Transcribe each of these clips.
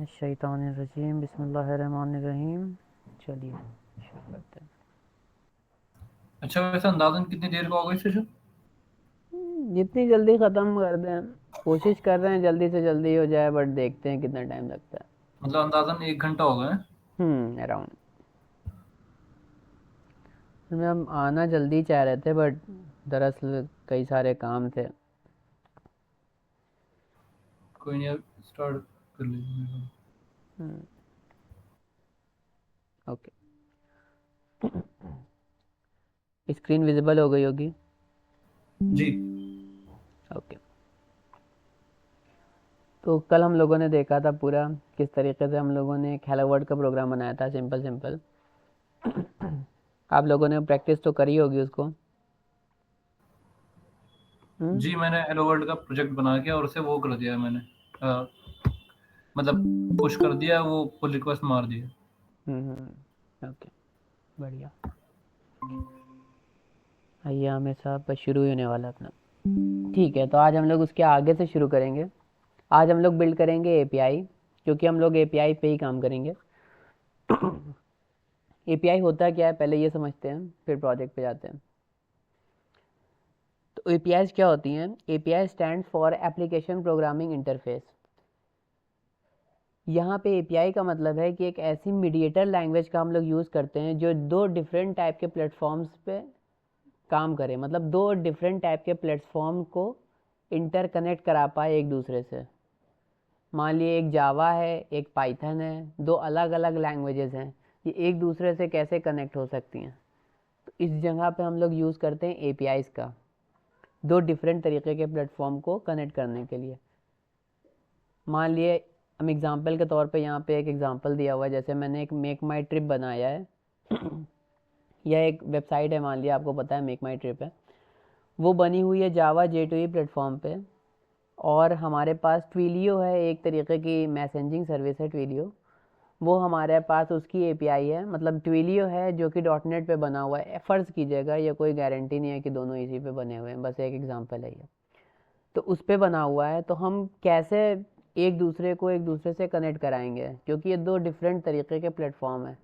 मिनशैतानिर्रजीम बिस्मिल्लाहिर्रहमानिर्रहीम। चलिए शुरू करते हैं। अच्छा, वैसे अंदाजन कितनी देर का होगा इस सेशन? जितनी जल्दी ख़त्म कर दें, कोशिश कर रहे हैं जल्दी से जल्दी हो जाए, बट देखते हैं कितना टाइम लगता है। मतलब अंदाजन 1 घंटा होगा है? अराउंड। हम आना जल्दी चाह रहे थे, बट दरअसल कई सारे काम थे। कोई नहीं, अब स्टार्ट कर लीजिए। ओके, स्क्रीन विजिबल हो गई होगी। जी। ओके, तो कल हम लोगों ने देखा था पूरा किस तरीके से हम लोगों ने एक हेलो वर्ड का प्रोग्राम बनाया था, सिंपल सिंपल। आप लोगों ने प्रैक्टिस तो करी होगी उसको। हम्म जी, मैंने हेलो वर्ल्ड का प्रोजेक्ट बना के और उसे वो कर दिया मैंने। अ, मतलब पुश कर दिया, वो पुल रिक्वेस्ट मार दिया। ओके, बढ़िया। आइए हमें साहब, बस शुरू ही होने वाला अपना। ठीक है, तो आज हम लोग उसके आगे से शुरू करेंगे। आज हम लोग बिल्ड करेंगे एपीआई, क्योंकि हम लोग एपीआई पे ही काम करेंगे। एपीआई होता क्या है पहले ये समझते हैं, फिर प्रोजेक्ट पे जाते हैं। तो एपीआई क्या होती हैं? API stand for application programming interface. यहाँ पे एपीआई का मतलब है कि एक ऐसी मीडिएटर लैंग्वेज का हम लोग यूज़ करते हैं जो दो डिफरेंट टाइप के प्लेटफॉर्म्स पे काम करे, मतलब दो डिफरेंट टाइप के प्लेटफॉर्म को इंटरकनेक्ट करा पाए एक दूसरे से। मान लिए एक जावा है, एक पाइथन है, दो अलग अलग लैंग्वेजेस हैं, ये एक दूसरे से कैसे कनेक्ट हो सकती हैं? तो इस जगह पे हम लोग यूज़ करते हैं एपीआईज़ का, दो डिफरेंट तरीके के प्लेटफॉर्म को कनेक्ट करने के लिए। मान लिए हम एग्ज़ाम्पल के तौर पे यहाँ पे एक एग्ज़ाम्पल दिया हुआ है, जैसे मैंने एक मेक माई ट्रिप बनाया है। यह एक वेबसाइट है, मान लिया आपको पता है मेक माई ट्रिप है। वो बनी हुई है जावा J2E प्लेटफॉर्म पे। और हमारे पास ट्विलियो है, एक तरीके की मैसेजिंग सर्विस है ट्विलियो। वो हमारे पास उसकी एपीआई है, मतलब ट्विलियो है जो कि डॉटनेट पे बना हुआ है, फ़र्ज़ कीजिएगा, ये कोई गारंटी नहीं है कि दोनों इसी पे बने हुए हैं, बस एक एग्जांपल है ये। तो उस पे बना हुआ है, तो हम कैसे एक दूसरे को एक दूसरे से कनेक्ट कराएंगे, क्योंकि ये दो डिफरेंट तरीके के प्लेटफॉर्म है।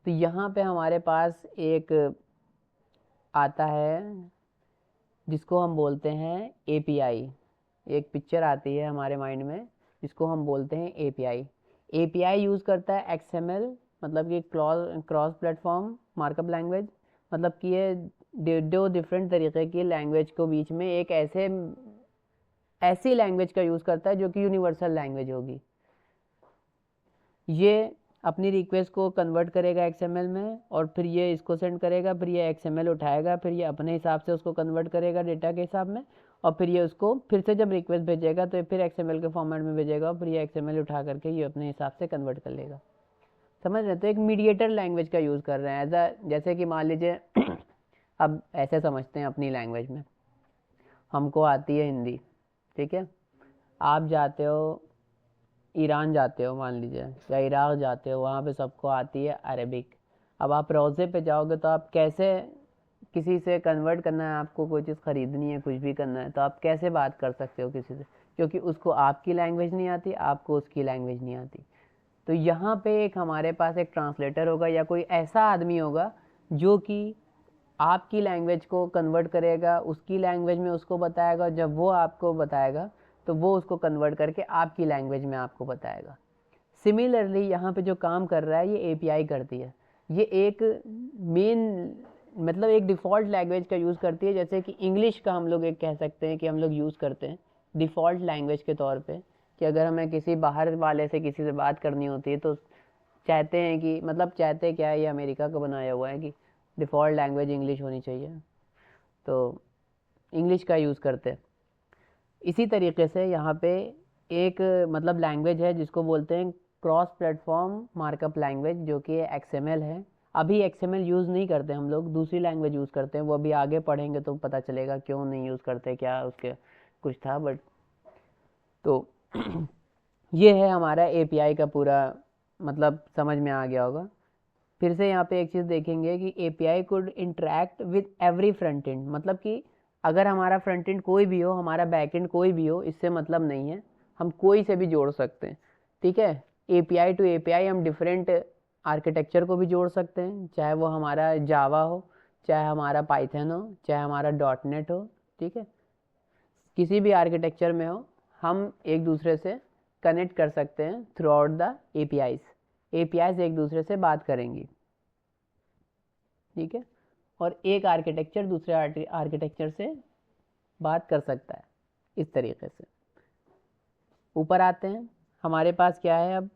तो यहाँ पे हमारे पास एक आता है जिसको हम बोलते हैं एपीआई। एक पिक्चर आती है हमारे माइंड में जिसको हम बोलते हैं एपीआई। एपीआई यूज़ करता है एक्सएमएल, मतलब कि क्रॉस प्लेटफॉर्म मार्कअप लैंग्वेज। मतलब कि ये दो डिफरेंट तरीके की लैंग्वेज को बीच में एक ऐसी लैंग्वेज का यूज़ करता है जो कि यूनिवर्सल लैंग्वेज होगी। ये अपनी रिक्वेस्ट को कन्वर्ट करेगा एक्सएमएल में, और फिर ये इसको सेंड करेगा, फिर ये एक्सएमएल उठाएगा, फिर ये अपने हिसाब से उसको कन्वर्ट करेगा डेटा के हिसाब में, और फिर ये उसको फिर से जब रिक्वेस्ट भेजेगा तो फिर एक्सएमएल के फॉर्मेट में भेजेगा, और फिर ये एक्सएमएल उठा करके ये अपने हिसाब से कन्वर्ट कर लेगा। समझ रहे? तो एक मीडिएटर लैंग्वेज का यूज़ कर रहे हैं जैसे कि मान लीजिए अब ऐसे समझते हैं अपनी लैंग्वेज में, हमको आती है हिंदी, ठीक है। आप जाते हो ईरान, जाते हो मान लीजिए, या इराक जाते हो, वहाँ पे सबको आती है अरेबिक। अब आप रोज़े पे जाओगे तो आप कैसे किसी से कन्वर्ट करना है, आपको कोई चीज़ ख़रीदनी है, कुछ भी करना है, तो आप कैसे बात कर सकते हो किसी से? क्योंकि उसको आपकी लैंग्वेज नहीं आती, आपको उसकी लैंग्वेज नहीं आती। तो यहाँ पे एक हमारे पास एक ट्रांसलेटर होगा, या कोई ऐसा आदमी होगा जो कि आपकी लैंग्वेज को कन्वर्ट करेगा, उसकी लैंग्वेज में उसको बताएगा, जब वो आपको बताएगा तो वो उसको कन्वर्ट करके आपकी लैंग्वेज में आपको बताएगा। सिमिलरली यहाँ पे जो काम कर रहा है ये एपीआई करती है। ये एक मेन, मतलब एक डिफ़ॉल्ट लैंग्वेज का यूज़ करती है, जैसे कि इंग्लिश का हम लोग एक कह सकते हैं कि हम लोग यूज़ करते हैं डिफ़ॉल्ट लैंग्वेज के तौर पे, कि अगर हमें किसी बाहर वाले से किसी से बात करनी होती है तो चाहते हैं कि, मतलब चाहते क्या है, ये अमेरिका का बनाया हुआ है कि डिफ़ॉल्ट लैंग्वेज इंग्लिश होनी चाहिए, तो इंग्लिश का यूज़ करते हैं। इसी तरीके से यहाँ पे एक मतलब लैंग्वेज है जिसको बोलते हैं क्रॉस प्लेटफॉर्म मार्कअप लैंग्वेज, जो कि एक्सएमएल है। अभी एक्सएमएल यूज़ नहीं करते हम लोग, दूसरी लैंग्वेज यूज़ करते हैं, वो अभी आगे पढ़ेंगे तो पता चलेगा क्यों नहीं यूज़ करते, क्या उसके कुछ था, बट तो ये है हमारा एपीआई का पूरा, मतलब समझ में आ गया होगा। फिर से यहाँ पे एक चीज़ देखेंगे कि API could interact with every front end, मतलब कि अगर हमारा फ्रंट एंड कोई भी हो, हमारा बैक एंड कोई भी हो, इससे मतलब नहीं है, हम कोई से भी जोड़ सकते हैं, ठीक है। API टू API हम डिफरेंट आर्किटेक्चर को भी जोड़ सकते हैं, चाहे वो हमारा जावा हो, चाहे हमारा पाइथन हो, चाहे हमारा .NET हो, ठीक है, किसी भी आर्किटेक्चर में हो, हम एक दूसरे से कनेक्ट कर सकते हैं थ्रू आउट द APIs एक दूसरे से बात करेंगी, ठीक है, और एक आर्किटेक्चर दूसरे आर्किटेक्चर से बात कर सकता है इस तरीके से। ऊपर आते हैं, हमारे पास क्या है, अब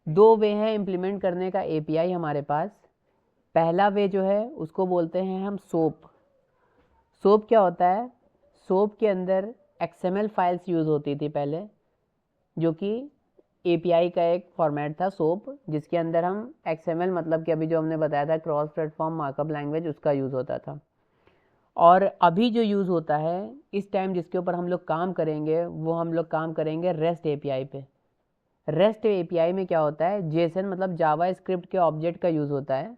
दो वे हैं इम्प्लीमेंट करने का API हमारे पास। पहला वे जो है उसको बोलते हैं हम सोप क्या होता है, सोप के अंदर XML फाइल्स यूज़ होती थी पहले, जो कि API का एक फॉर्मेट था सोप, जिसके अंदर हम XML मतलब कि अभी जो हमने बताया था क्रॉस प्लेटफॉर्म मार्कअप लैंग्वेज, उसका यूज़ होता था। और अभी जो यूज़ होता है इस टाइम जिसके ऊपर हम लोग काम करेंगे, वो हम लोग काम करेंगे REST API पे। REST API में क्या होता है, JSON मतलब जावा स्क्रिप्ट के ऑब्जेक्ट का यूज़ होता है,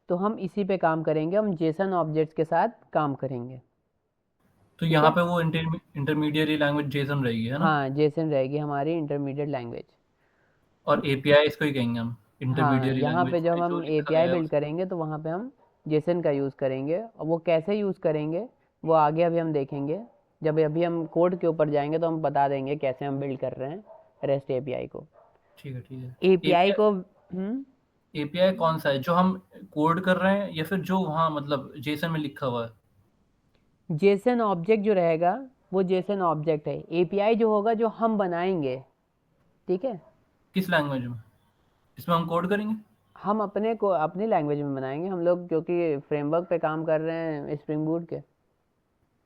तो हम इसी पे काम करेंगे, हम JSON ऑब्जेक्ट्स के साथ काम करेंगे। तो ठीक यहाँ है, पे वो इंटरमीडिएट लैंग्वेज जेसन रहेगी, है ना? हाँ JSON रहेगी हमारी इंटरमीडिएट लैंग्वेज। और एपीआई इसको ही कहेंगे हम, हाँ, इंटरमीडिएट यहाँ पे लैंग्वेज जब पे जो हम लिखा API गया है बिल्ड उस। करेंगे तो वहाँ पे हम JSON का यूज़ करेंगे, और वो कैसे यूज़ करेंगे वो आगे अभी हम देखेंगे। जब अभी हम कोड के ऊपर जाएंगे तो हम बता देंगे कैसे हम बिल्ड कर रहे हैं REST API को। ठीक है, ठीक है। API एपीआई को एपीआई कौन सा है, जो हम कोड कर रहे हैं या फिर जो वहाँ मतलब जेसन में लिखा हुआ है? JSON ऑब्जेक्ट जो रहेगा वो JSON ऑब्जेक्ट है। API जो होगा जो हम बनाएंगे, ठीक है, किस लैंग्वेज में? इसमें हम कोड करेंगे? हम अपने को अपनी लैंग्वेज में बनाएंगे हम लोग, क्योंकि फ्रेमवर्क पे काम कर रहे हैं स्प्रिंग बूट के, तो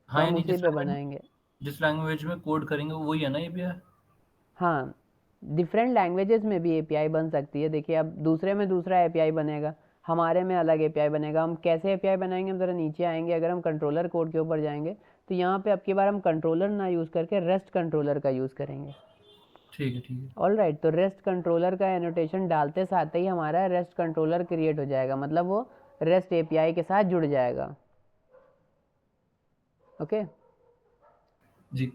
हाँ, हम यानी उसी पे बनाएंगे। जिस लैंग्वेज में कोड करेंगे वो वही है ना एपीआई? हाँ, डिफरेंट लैंग्वेजेस में भी API बन सकती है। देखिए अब दूसरे में दूसरा API बनेगा, हमारे में अलग API बनेगा। हम कैसे API बनाएंगे, हम ज़रा नीचे आएंगे, अगर हम कंट्रोलर कोड के ऊपर जाएंगे तो यहाँ पे अब की बार हम कंट्रोलर ना यूज़ करके REST कंट्रोलर का यूज़ करेंगे। ठीक है, ठीक है। ऑल राइट, तो REST कंट्रोलर का एनोटेशन डालते साथ ही हमारा REST कंट्रोलर क्रिएट हो जाएगा, मतलब वो REST API के साथ जुड़ जाएगा। ओके, जी।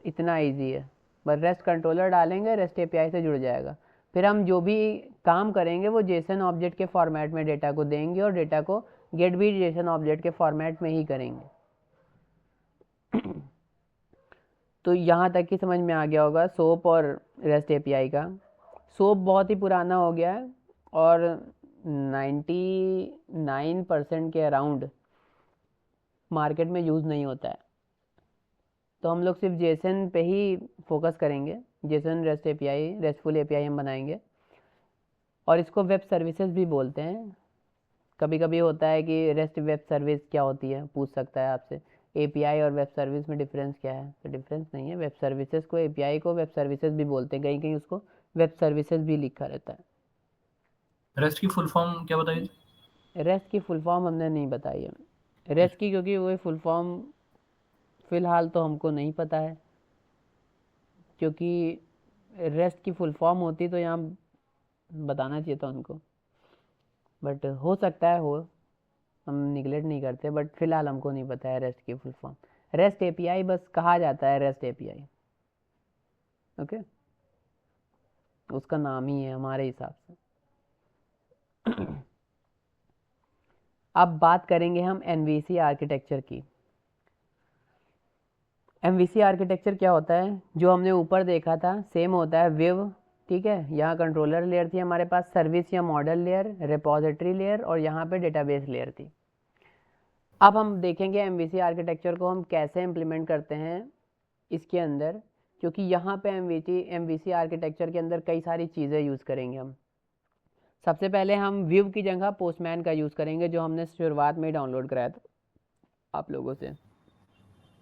इतना इजी है, बस REST कंट्रोलर डालेंगे, REST API से जुड़ जाएगा। फिर हम जो भी काम करेंगे वो JSON ऑब्जेक्ट के फॉर्मेट में डेटा को देंगे, और डेटा को गेट भी JSON ऑब्जेक्ट के फॉर्मेट में ही करेंगे। तो यहाँ तक की समझ में आ गया होगा सोप और REST API का। सोप बहुत ही पुराना हो गया है, और 99% के अराउंड मार्केट में यूज़ नहीं होता है, तो हम लोग सिर्फ JSON पे ही फोकस करेंगे। JSON REST API, RESTful API हम बनाएंगे, और इसको वेब सर्विसेज भी बोलते हैं। कभी कभी होता है कि REST वेब सर्विस क्या होती है, पूछ सकता है आपसे, API और वेब सर्विस में डिफरेंस क्या है, तो डिफरेंस नहीं है। वेब सर्विसेज को, API को वेब सर्विसेज भी बोलते हैं, कहीं कहीं उसको वेब सर्विसेज भी लिखा रहता है। रेस्ट की फुल फॉर्म क्या बताइए? REST की फुल फॉर्म हमने नहीं बताई है, REST की, क्योंकि वो फुल फॉर्म फ़िलहाल तो हमको नहीं पता है, क्योंकि REST की फुल फॉर्म होती तो यहाँ बताना चाहिए था उनको, बट हो सकता है हो, हम निगलेक्ट नहीं करते, बट फिलहाल हमको नहीं पता है REST की फुल फॉर्म। REST API बस कहा जाता है REST API, ओके, उसका नाम ही है हमारे हिसाब से। अब बात करेंगे हम MVC आर्किटेक्चर की। MVC आर्किटेक्चर क्या होता है, जो हमने ऊपर देखा था सेम होता है विव, ठीक है, यहाँ कंट्रोलर लेयर थी हमारे पास, सर्विस या मॉडल लेयर, रिपोजिटरी लेयर, और यहाँ पे डेटाबेस लेयर थी। अब हम देखेंगे MVC आर्किटेक्चर को हम कैसे इम्प्लीमेंट करते हैं इसके अंदर, क्योंकि यहाँ पे MVC आर्किटेक्चर के अंदर कई सारी चीज़ें यूज़ करेंगे हम। सबसे पहले हम विव की जगह पोस्टमैन का यूज़ करेंगे, जो हमने शुरुआत में ही डाउनलोड कराया था आप लोगों से,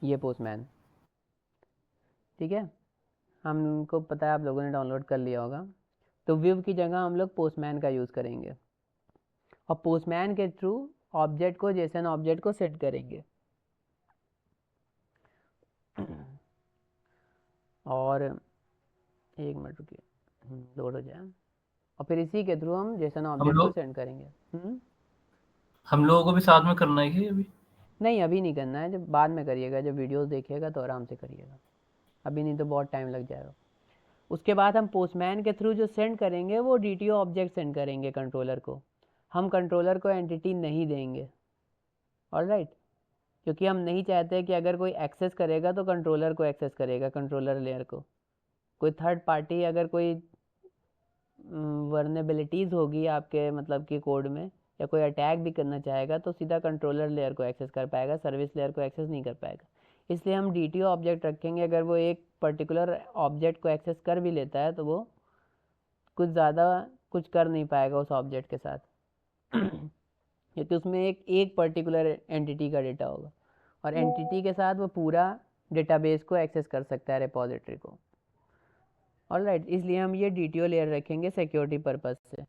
ये पोस्टमैन, ठीक है, हमको पता है आप लोगों ने डाउनलोड कर लिया होगा। तो विव की जगह हम लोग पोस्टमैन का यूज़ करेंगे, और पोस्टमैन के थ्रू ऑब्जेक्ट को, JSON ऑब्जेक्ट को सेट करेंगे। और एक मिनट रुकिए, लोड हो जाए, और फिर इसी के थ्रू हम JSON हम ऑब्जेक्ट को लोग सेंड करेंगे। हम लोगों को भी साथ में करना है कि अभी? नहीं, अभी नहीं करना है, जब बाद में करिएगा, जब वीडियोस देखिएगा तो आराम से करिएगा, अभी नहीं तो बहुत टाइम लग जाएगा। उसके बाद हम पोस्टमैन के थ्रू जो सेंड करेंगे वो DTO ऑब्जेक्ट सेंड करेंगे कंट्रोलर को, हम कंट्रोलर को एंटिटी नहीं देंगे। ऑलराइट, क्योंकि हम नहीं चाहते कि अगर कोई एक्सेस करेगा तो कंट्रोलर को एक्सेस करेगा, कंट्रोलर लेयर को। कोई थर्ड पार्टी अगर कोई वर्नेबिलिटीज़ होगी आपके मतलब कि कोड में, या कोई अटैक भी करना चाहेगा तो सीधा कंट्रोलर लेयर को एक्सेस कर पाएगा, सर्विस लेयर को एक्सेस नहीं कर पाएगा। इसलिए हम DTO ऑब्जेक्ट रखेंगे। अगर वो एक पर्टिकुलर ऑब्जेक्ट को एक्सेस कर भी लेता है तो वो कुछ ज़्यादा कुछ कर नहीं पाएगा उस ऑब्जेक्ट के साथ क्योंकि उसमें एक पर्टिकुलर एंटिटी का डेटा होगा, और एंटिटी के साथ वो पूरा डेटाबेस को एक्सेस कर सकता है, रिपॉजिटरी को। ऑलराइट, इसलिए हम ये DTO लेयर रखेंगे सिक्योरिटी पर्पस से।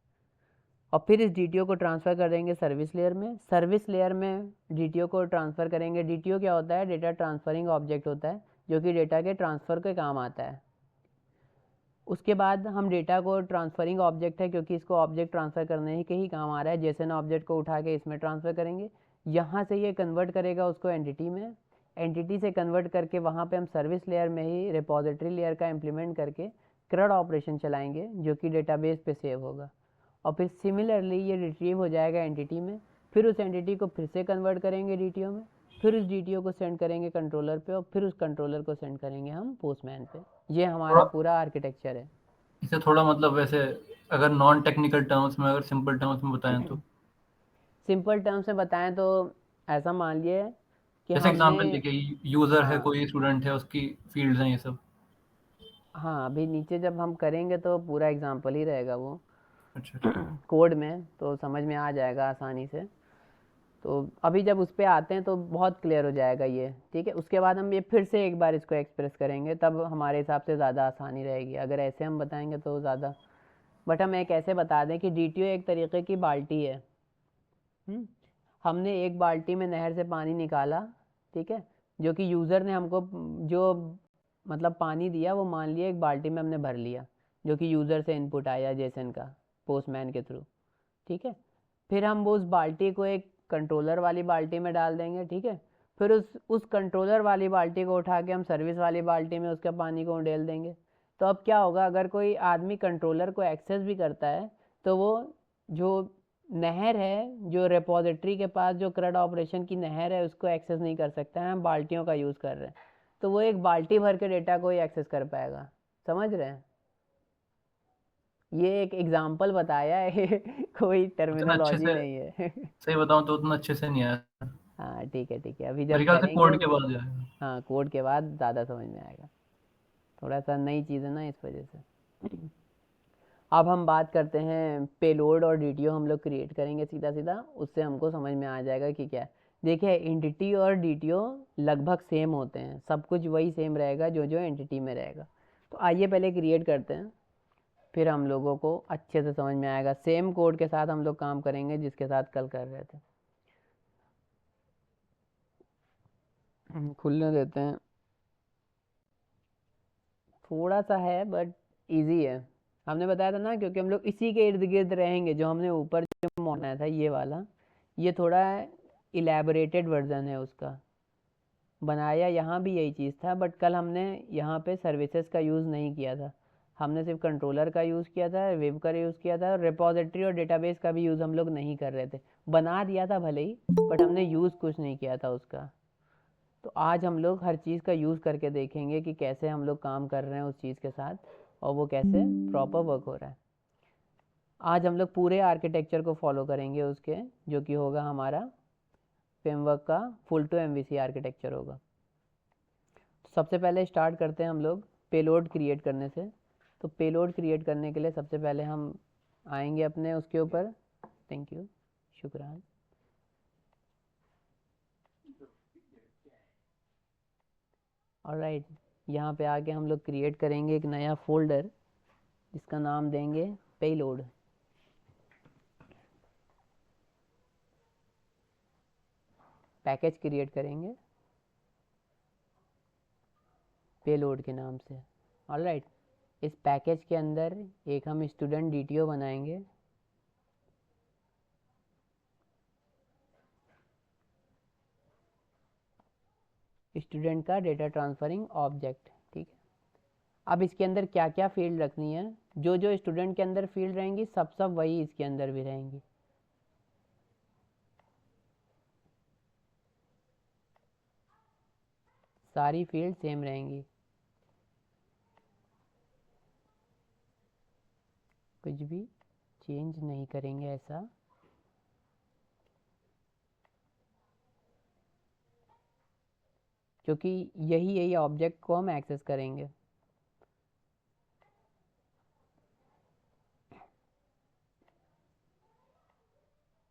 और फिर इस DTO को ट्रांसफ़र कर देंगे सर्विस लेयर में। सर्विस लेयर में DTO को ट्रांसफ़र करेंगे। DTO क्या होता है? डेटा ट्रांसफरिंग ऑब्जेक्ट होता है, जो कि डेटा के ट्रांसफ़र के काम आता है। उसके बाद हम डेटा को ट्रांसफरिंग ऑब्जेक्ट है, क्योंकि इसको ऑब्जेक्ट ट्रांसफ़र करने के ही काम आ रहा है। जेसन ऑब्जेक्ट को उठा के इसमें ट्रांसफ़र करेंगे, यहाँ से ये कन्वर्ट करेगा उसको एंटिटी में। एंटिटी से कन्वर्ट करके वहाँ पे हम सर्विस लेयर में ही रिपॉजिटरी लेयर का इम्प्लीमेंट करके CRUD ऑपरेशन चलाएंगे, जो कि डेटाबेस पे सेव होगा। और फिर सिमिलरली ये रिट्रीव हो जाएगा एंटिटी में। फिर उस एंटिटी को फिर से कन्वर्ट करेंगे DTO में, फिर उस DTO को सेंड करेंगे कंट्रोलर पे, और फिर उस कंट्रोलर को सेंड करेंगे हम पोस्टमैन पे। ये हमारा थोड़ा पूरा आर्किटेक्चर है। इसे थोड़ा मतलब वैसे अगर नॉन टेक्निकल टर्म्स में, अगर सिंपल टर्म्स में बताएं तो सिंपल टर्म्स में बताएं तो ऐसा मान लिए कि जैसे हमने, एग्जांपल देखिए, यूजर है, हाँ कोई स्टूडेंट है, उसकी फील्ड्स हैं ये सब। हाँ, अभी नीचे जब हम करेंगे तो पूरा एग्जांपल ही रहेगा वो अच्छा अच्छा। कोड में, तो समझ में आ जाएगा आसानी से। तो अभी जब उस पर आते हैं तो बहुत क्लियर हो जाएगा ये, ठीक है। उसके बाद हम ये फिर से एक बार इसको एक्सप्रेस करेंगे, तब हमारे हिसाब से ज़्यादा आसानी रहेगी। अगर ऐसे हम बताएंगे तो ज़्यादा, बट हम एक ऐसे बता दें कि DTO एक तरीके की बाल्टी है। हमने एक बाल्टी में नहर से पानी निकाला, ठीक है, जो कि यूज़र ने हमको जो मतलब पानी दिया वो मान लिया एक बाल्टी में हमने भर लिया, जो कि यूज़र से इनपुट आया जेसन का पोस्टमैन के थ्रू, ठीक है। फिर हम वो उस बाल्टी को एक कंट्रोलर वाली बाल्टी में डाल देंगे, ठीक है। फिर उस कंट्रोलर वाली बाल्टी को उठा के हम सर्विस वाली बाल्टी में उसके पानी को उड़ेल देंगे। तो अब क्या होगा, अगर कोई आदमी कंट्रोलर को एक्सेस भी करता है तो वो जो नहर है, जो रिपॉजिटरी के पास जो CRUD ऑपरेशन की नहर है, उसको एक्सेस नहीं कर सकता है। हम बाल्टियों का यूज़ कर रहे हैं, तो वो एक बाल्टी भर के डेटा को ही एक्सेस कर पाएगा। समझ रहे हैं? ये एक एग्जाम्पल बताया है कोई उतना अच्छे टर्मिनोलॉजी से, नहीं है सही बताऊं तो उतना अच्छे से नहीं आया। हाँ ठीक है ठीक है, अभी मेरे जब ख्याल से करेंगे। कोड के बाद जाएगा। हाँ, कोड के बाद ज़्यादा समझ में आएगा, थोड़ा सा नई चीज़ है ना, इस वजह से। अब हम बात करते हैं पेलोड और DTO हम लोग क्रिएट करेंगे सीधा सीधा, उससे हमको समझ में आ जाएगा कि क्या है। देखिए, एंटिटी और DTO लगभग सेम होते हैं, सब कुछ वही सेम रहेगा जो जो एंटिटी में रहेगा। तो आइए पहले क्रिएट करते हैं, फिर हम लोगों को अच्छे से समझ में आएगा। सेम कोड के साथ हम लोग काम करेंगे जिसके साथ कल कर रहे थे। खुलने देते हैं, थोड़ा सा है बट इजी है। हमने बताया था ना, क्योंकि हम लोग इसी के इर्द गिर्द रहेंगे। जो हमने ऊपर जो बनाया था ये वाला, ये थोड़ा इलेबोरेटेड वर्जन है उसका। बनाया यहाँ भी यही चीज़ था, बट कल हमने यहाँ पे सर्विसेज का यूज़ नहीं किया था। हमने सिर्फ कंट्रोलर का यूज़ किया था, वेब का यूज़ किया था, और रिपॉजिटरी और डेटाबेस का भी यूज़ हम लोग नहीं कर रहे थे। बना दिया था भले ही, बट हमने यूज़ कुछ नहीं किया था उसका। तो आज हम लोग हर चीज़ का यूज़ करके देखेंगे कि कैसे हम लोग काम कर रहे हैं उस चीज़ के साथ, और वो कैसे प्रॉपर वर्क हो रहा है। आज हम लोग पूरे आर्किटेक्चर को फॉलो करेंगे उसके, जो कि होगा हमारा फ्रेमवर्क का फुल टू MVC आर्किटेक्चर होगा। तो सबसे पहले स्टार्ट करते हैं हम लोग पेलोड क्रिएट करने से। तो पेलोड क्रिएट करने के लिए सबसे पहले हम आएंगे अपने उसके ऊपर। Thank you, शुक्रान। ऑलराइट, यहाँ पे आके हम लोग क्रिएट करेंगे एक नया फोल्डर, जिसका नाम देंगे पेलोड। पैकेज क्रिएट करेंगे पेलोड के नाम से। ऑलराइट, इस पैकेज के अंदर एक हम स्टूडेंट DTO बनाएंगे। स्टूडेंट का डेटा ट्रांसफरिंग ऑब्जेक्ट, ठीक है। अब इसके अंदर क्या क्या फील्ड रखनी है, जो जो स्टूडेंट के अंदर फील्ड रहेंगी सब सब वही इसके अंदर भी रहेंगी। सारी फील्ड सेम रहेंगी, कुछ भी चेंज नहीं करेंगे ऐसा। क्योंकि यही यही ऑब्जेक्ट को हम एक्सेस करेंगे।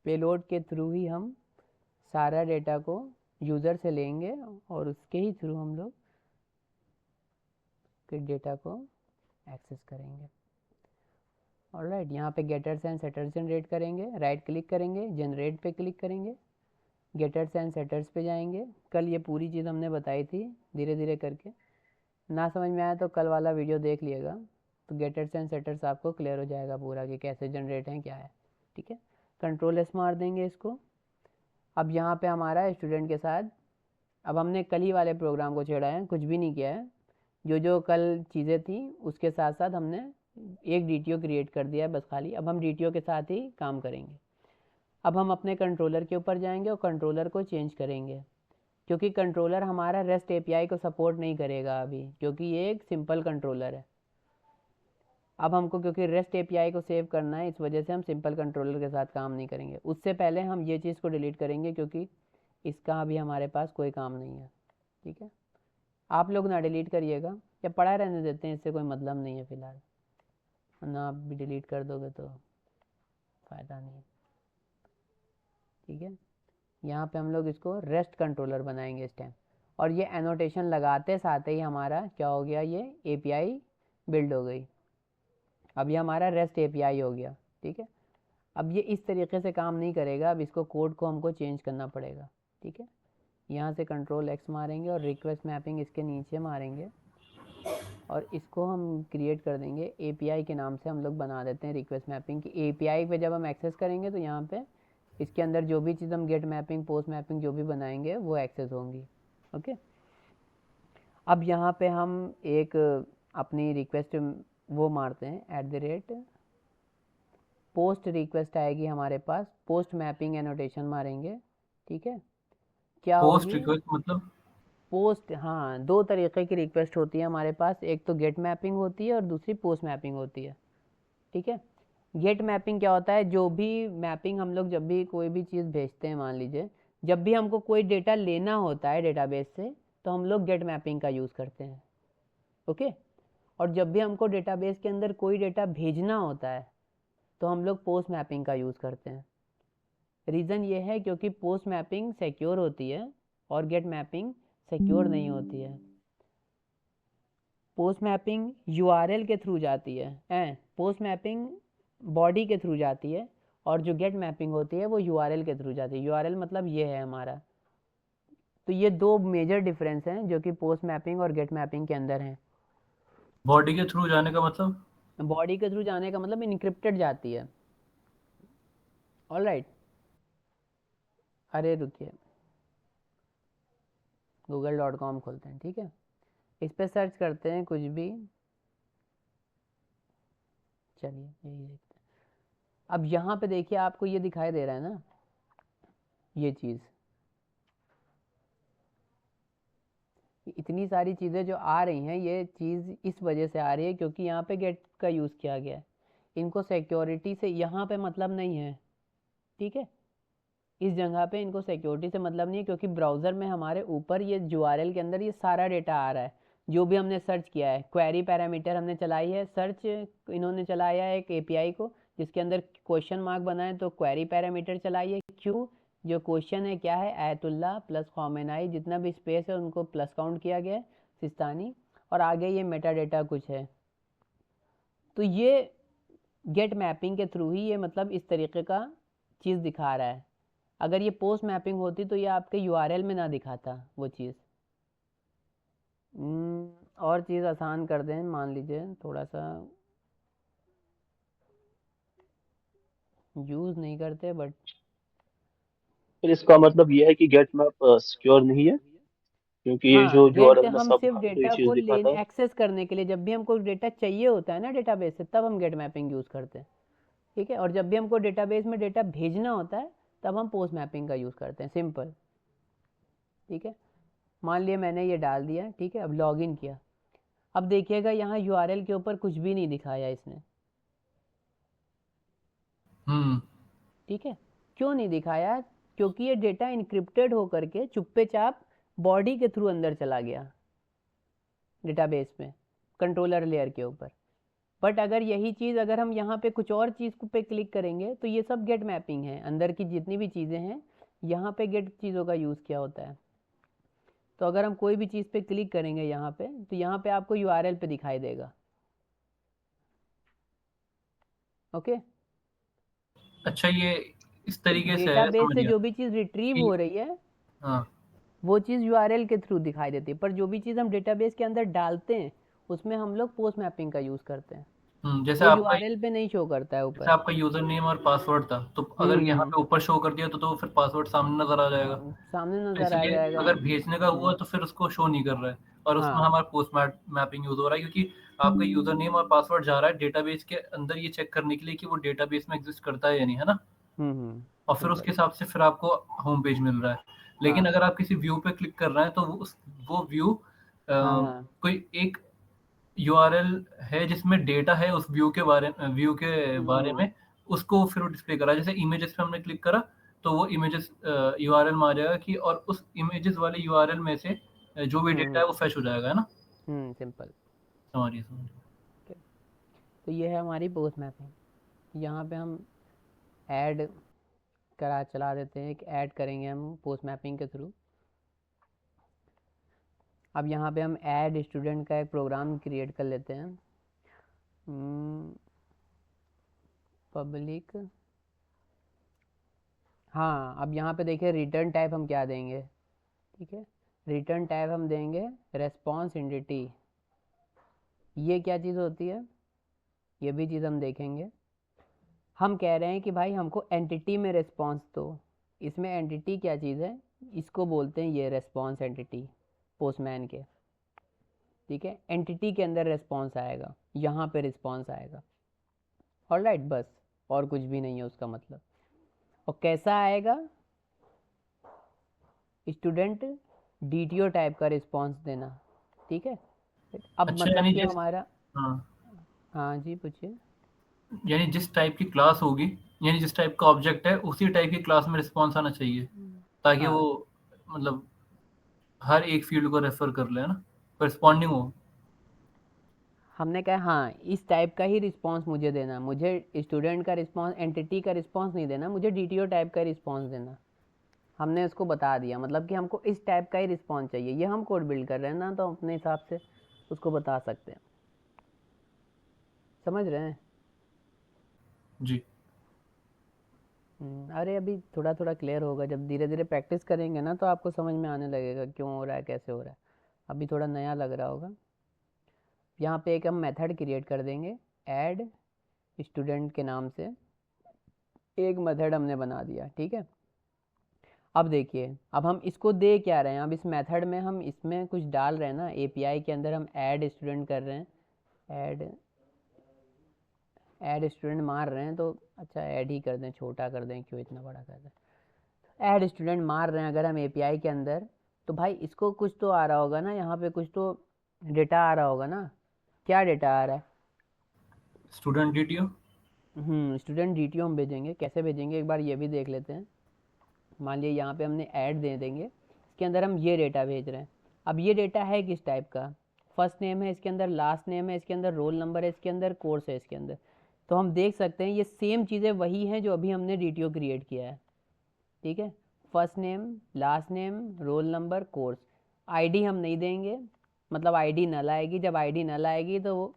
पेलोड के थ्रू ही हम सारा डेटा को यूज़र से लेंगे और उसके ही थ्रू हम लोग डेटा को एक्सेस करेंगे। ऑलराइट, यहाँ पे गेटर्स एंड सेटर्स जनरेट करेंगे, राइट क्लिक करेंगे, जनरेट पे क्लिक करेंगे, गेटर्स एंड सेटर्स पे जाएंगे। कल ये पूरी चीज़ हमने बताई थी धीरे धीरे करके, ना समझ में आया तो कल वाला वीडियो देख लिएगा, तो गेटर्स एंड सेटर्स आपको क्लियर हो जाएगा पूरा कि कैसे जनरेट हैं क्या है। ठीक है, कंट्रोल एस मार देंगे इसको। अब यहाँ पे हमारा स्टूडेंट के साथ, अब हमने कल ही वाले प्रोग्राम को छेड़ा है, कुछ भी नहीं किया है। जो जो कल चीज़ें थी उसके साथ साथ हमने एक DTO क्रिएट कर दिया है बस खाली। अब हम DTO के साथ ही काम करेंगे। अब हम अपने कंट्रोलर के ऊपर जाएंगे और कंट्रोलर को चेंज करेंगे, क्योंकि कंट्रोलर हमारा रेस्ट API को सपोर्ट नहीं करेगा अभी, क्योंकि ये एक सिंपल कंट्रोलर है। अब हमको क्योंकि रेस्ट API को सेव करना है, इस वजह से हम सिंपल कंट्रोलर के साथ काम नहीं करेंगे। उससे पहले हम ये चीज़ को डिलीट करेंगे, क्योंकि इसका अभी हमारे पास कोई काम नहीं है। ठीक है, आप लोग ना डिलीट करिएगा, या पड़ा रहने देते हैं, इससे कोई मतलब नहीं है फ़िलहाल, ना आप भी डिलीट कर दोगे तो फ़ायदा नहीं है। ठीक है, यहाँ पे हम लोग इसको रेस्ट कंट्रोलर बनाएंगे इस टाइम, और ये एनोटेशन लगाते साथ ही हमारा क्या हो गया, ये API बिल्ड हो गई। अब ये हमारा रेस्ट API हो गया। ठीक है, अब ये इस तरीके से काम नहीं करेगा, अब इसको कोड को हमको चेंज करना पड़ेगा। ठीक है, यहाँ से कंट्रोल X मारेंगे और रिक्वेस्ट मैपिंग इसके नीचे मारेंगे, और इसको हम क्रिएट कर देंगे API के नाम से, हम लोग बना देते हैं रिक्वेस्ट मैपिंग की। API पे जब हम एक्सेस करेंगे तो यहाँ पे इसके अंदर जो भी चीज़ हम गेट मैपिंग पोस्ट मैपिंग जो भी बनाएंगे वो एक्सेस होंगी। ओके, अब यहाँ पे हम एक अपनी रिक्वेस्ट वो मारते हैं पोस्ट रिक्वेस्ट आएगी हमारे पास, पोस्ट मैपिंग एनोटेशन मारेंगे। ठीक है, क्या पोस्ट होगी रिक्वेस्ट मतलब? पोस्ट, हाँ, दो तरीके की रिक्वेस्ट होती है हमारे पास, एक तो गेट मैपिंग होती है और दूसरी पोस्ट मैपिंग होती है। ठीक है, गेट मैपिंग क्या होता है, जो भी मैपिंग हम लोग जब भी कोई भी चीज़ भेजते हैं, मान लीजिए जब भी हमको कोई डेटा लेना होता है डेटाबेस से, तो हम लोग गेट मैपिंग का यूज़ करते हैं। ओके, और जब भी हमको डेटाबेस के अंदर कोई डेटा भेजना होता है तो हम लोग पोस्ट मैपिंग का यूज़ करते हैं। रीज़न ये है क्योंकि पोस्ट मैपिंग सिक्योर होती है और गेट मैपिंग सिक्योर नहीं होती है। पोस्ट मैपिंग URL के थ्रू जाती है, पोस्ट मैपिंग बॉडी के थ्रू जाती है, और जो गेट मैपिंग होती है वो URL के थ्रू जाती है। URL मतलब ये है हमारा। तो ये दो मेजर डिफरेंस हैं जो कि पोस्ट मैपिंग और गेट मैपिंग के अंदर हैं। बॉडी के थ्रू जाने का मतलब? बॉडी के थ्रू जाने का मतलब इनक्रिप्टेड जाती है। ऑलराइट, अरे रुकिए, google.com खोलते हैं। ठीक है, इस पर सर्च करते हैं कुछ भी, चलिए यही देखते हैं। अब यहाँ पे देखिए आपको ये दिखाई दे रहा है ना, ये चीज़, इतनी सारी चीज़ें जो आ रही हैं, ये चीज़ इस वजह से आ रही है क्योंकि यहाँ पे गेट का यूज़ किया गया है। इनको सिक्योरिटी से यहाँ पे मतलब नहीं है। ठीक है, इस जगह पे इनको सिक्योरिटी से मतलब नहीं है, क्योंकि ब्राउज़र में हमारे ऊपर ये URL के अंदर ये सारा डेटा आ रहा है जो भी हमने सर्च किया है। क्वेरी पैरामीटर हमने चलाई है, सर्च इन्होंने चलाया है एक API को जिसके अंदर क्वेश्चन मार्क बना है, तो क्वेरी पैरामीटर चलाई है। क्यों, जो क्वेश्चन है क्या है, आयतुल्ला प्लस खौमेनाई, जितना भी स्पेस है उनको प्लस काउंट किया गया है, सिस्तानी, और आगे ये मेटा डेटा कुछ है। तो ये गेट मैपिंग के थ्रू ही ये मतलब इस तरीके का चीज़ दिखा रहा है। अगर ये पोस्ट मैपिंग होती तो ये आपके URL में ना दिखाता वो चीज़। और चीज़ आसान कर दें, मान लीजिए थोड़ा सा यूज़ नहीं करते बट फिर इसका मतलब यह है कि गेट मैप सिक्योर नहीं है। क्योंकि ये हाँ, जो गेट URL में हम सब सिर्फ हमको ये डेटा चीज को दिखाता लेने है। एक्सेस करने के लिए, जब भी हमको डेटा चाहिए होता है ना डेटाबेस से, तब हम गेट मैपिंग यूज़ करते हैं। ठीक है, और जब भी हमको डेटाबेस में डेटा भेजना होता है तब हम पोस्ट मैपिंग का यूज़ करते हैं, सिंपल। ठीक है, मान लिया मैंने ये डाल दिया, ठीक है, अब लॉगिन किया। अब देखिएगा यहाँ यूआरएल के ऊपर कुछ भी नहीं दिखाया इसने। ठीक है, क्यों नहीं दिखाया? क्योंकि ये डेटा इनक्रिप्टेड होकर के चुप्पे चाप बॉडी के थ्रू अंदर चला गया डेटाबेस में, कंट्रोलर लेयर के ऊपर। बट अगर यही चीज़ अगर हम यहाँ पे कुछ और चीज़ पे क्लिक करेंगे तो ये सब गेट मैपिंग है, अंदर की जितनी भी चीज़ें हैं यहाँ पे गेट चीज़ों का यूज़ किया होता है। तो अगर हम कोई भी चीज़ पे क्लिक करेंगे यहाँ पे, तो यहाँ पे आपको यूआरएल पे दिखाई देगा। ओके, अच्छा, ये इस तरीके से है, डेटाबेस समझ से गया जो भी चीज़ रिट्रीव कि हो रही है हाँ। वो चीज़ यूआरएल के थ्रू दिखाई देती है, पर जो भी चीज़ हम डेटाबेस के अंदर डालते हैं उसमें हम लोग पोस्ट मैपिंग का यूज़ करते हैं। जैसे वो आपका यूआरएल पे नहीं शो करता है ऊपर। यूजर नेम और पासवर्ड था, तो अगर यहाँ हम्म, पे ऊपर शो कर दिया तो फिर पासवर्ड सामने नजर आ जाएगा। सामने तो नज़र आ इसलिए जाएगा। अगर भेजने का हुआ तो फिर उसको शो नहीं कर रहा है, और उसमें हाँ, हमारा पोस्ट मैपिंग यूज हो रहा है, क्योंकि आपका यूजर नेम और पासवर्ड जा रहा है डेटाबेस के अंदर ये चेक करने के लिए कि वो डेटाबेस में एग्जिस्ट करता है या नहीं, है ना। और फिर उसके सिंपल। हिसाब से फिर आपको होम पेज मिल रहा है। लेकिन हाँ अगर आप किसी व्यू पे क्लिक कर रहे हैं तो वो व्यू हाँ हाँ। कोई एक यूआरएल है जिसमें डेटा है उस व्यू के बारे हम्म में, उसको फिर वो डिस्प्ले करा। जैसे इमेजेस पे हमने क्लिक करा तो वो इमेजेस यूआरएल में आ जाएगा कि, और उस इमेजेस वाले यूआरएल में से जो भी डेटा है वो फेच हो जाएगा, है ना। सिंपल। समझिए। तो ये है हमारी पोस्ट मैपिंग। यहाँ पे हम ऐड करा चला देते हैं, एक ऐड करेंगे हम पोस्ट मैपिंग के थ्रू। अब यहाँ पे हम ऐड स्टूडेंट का एक प्रोग्राम क्रिएट कर लेते हैं। पब्लिक, हाँ, अब यहाँ पे देखिए रिटर्न टाइप हम क्या देंगे। ठीक है, रिटर्न टाइप हम देंगे रेस्पॉन्स एंटिटी। ये क्या चीज़ होती है ये भी चीज़ हम देखेंगे। हम कह रहे हैं कि भाई हमको एंटिटी में रिस्पॉन्स दो। इसमें एंटिटी क्या चीज़ है, इसको बोलते हैं ये रेस्पॉन्स एंटिटी पोस्टमैन के। ठीक है, एंटिटी के अंदर रिस्पॉन्स आएगा, यहाँ पे रिस्पॉन्स आएगा। ऑलराइट, बस और कुछ भी नहीं है उसका मतलब। और कैसा आएगा, स्टूडेंट डीटीओ टाइप का रिस्पॉन्स देना। ठीक है, अब अच्छा, मतलब यानी कि जिस हमारा, हाँ, हाँ जी पूछिए। यानी जिस टाइप की क्लास होगी, यानी जिस टाइप का ऑब्जेक्ट है उसी टाइप की क्लास में रिस्पॉन्स आना चाहिए, ताकि हाँ, वो मतलब हर एक फील्ड को रेफर कर ले, है ना, करस्पॉन्डिंग हो। हमने कहा हाँ इस टाइप का ही रिस्पॉन्स मुझे देना, मुझे स्टूडेंट का रिस्पॉन्स एंटिटी का रिस्पॉन्स नहीं देना, मुझे डीटीओ टाइप का रिस्पॉन्स देना। हमने उसको बता दिया, मतलब कि हमको इस टाइप का ही रिस्पॉन्स चाहिए। ये हम कोड बिल्ड कर रहे हैं ना, तो अपने हिसाब से उसको बता सकते हैं। समझ रहे हैं? जी। अरे अभी थोड़ा थोड़ा क्लियर होगा, जब धीरे धीरे प्रैक्टिस करेंगे ना तो आपको समझ में आने लगेगा क्यों हो रहा है, कैसे हो रहा है। अभी थोड़ा नया लग रहा होगा। यहाँ पे एक हम मेथड क्रिएट कर देंगे ऐड स्टूडेंट के नाम से, एक मेथड हमने बना दिया। ठीक है, अब देखिए, अब हम इसको दे क्या रहे हैं, अब इस मेथड में हम इसमें कुछ डाल रहे हैं ना, एपीआई के अंदर हम ऐड स्टूडेंट कर रहे हैं, ऐड ऐड स्टूडेंट मार रहे हैं, तो अच्छा ऐड ही कर दें, छोटा कर दें, क्यों इतना बड़ा कर दें। ऐड स्टूडेंट मार रहे हैं अगर हम एपीआई के अंदर, तो भाई इसको कुछ तो आ रहा होगा ना, यहाँ पे कुछ तो डेटा आ रहा होगा ना। क्या डेटा आ रहा है? Student DTO. स्टूडेंट डीटीओ हम भेजेंगे, कैसे भेजेंगे एक बार ये भी देख लेते हैं। मान लिया यहाँ पे हमने ऐड दे देंगे, इसके अंदर हम ये डेटा भेज रहे हैं। अब ये डेटा है किस टाइप का, फर्स्ट नेम है इसके अंदर, लास्ट नेम है इसके अंदर, रोल नंबर है इसके अंदर, कोर्स है इसके अंदर। तो हम देख सकते हैं ये सेम चीज़ें वही हैं जो अभी हमने डीटीओ क्रिएट किया है। ठीक है, first name, last name, roll number, course. ID हम नहीं देंगे, मतलब आईडी नल आएगी, जब आईडी नल आएगी तो वो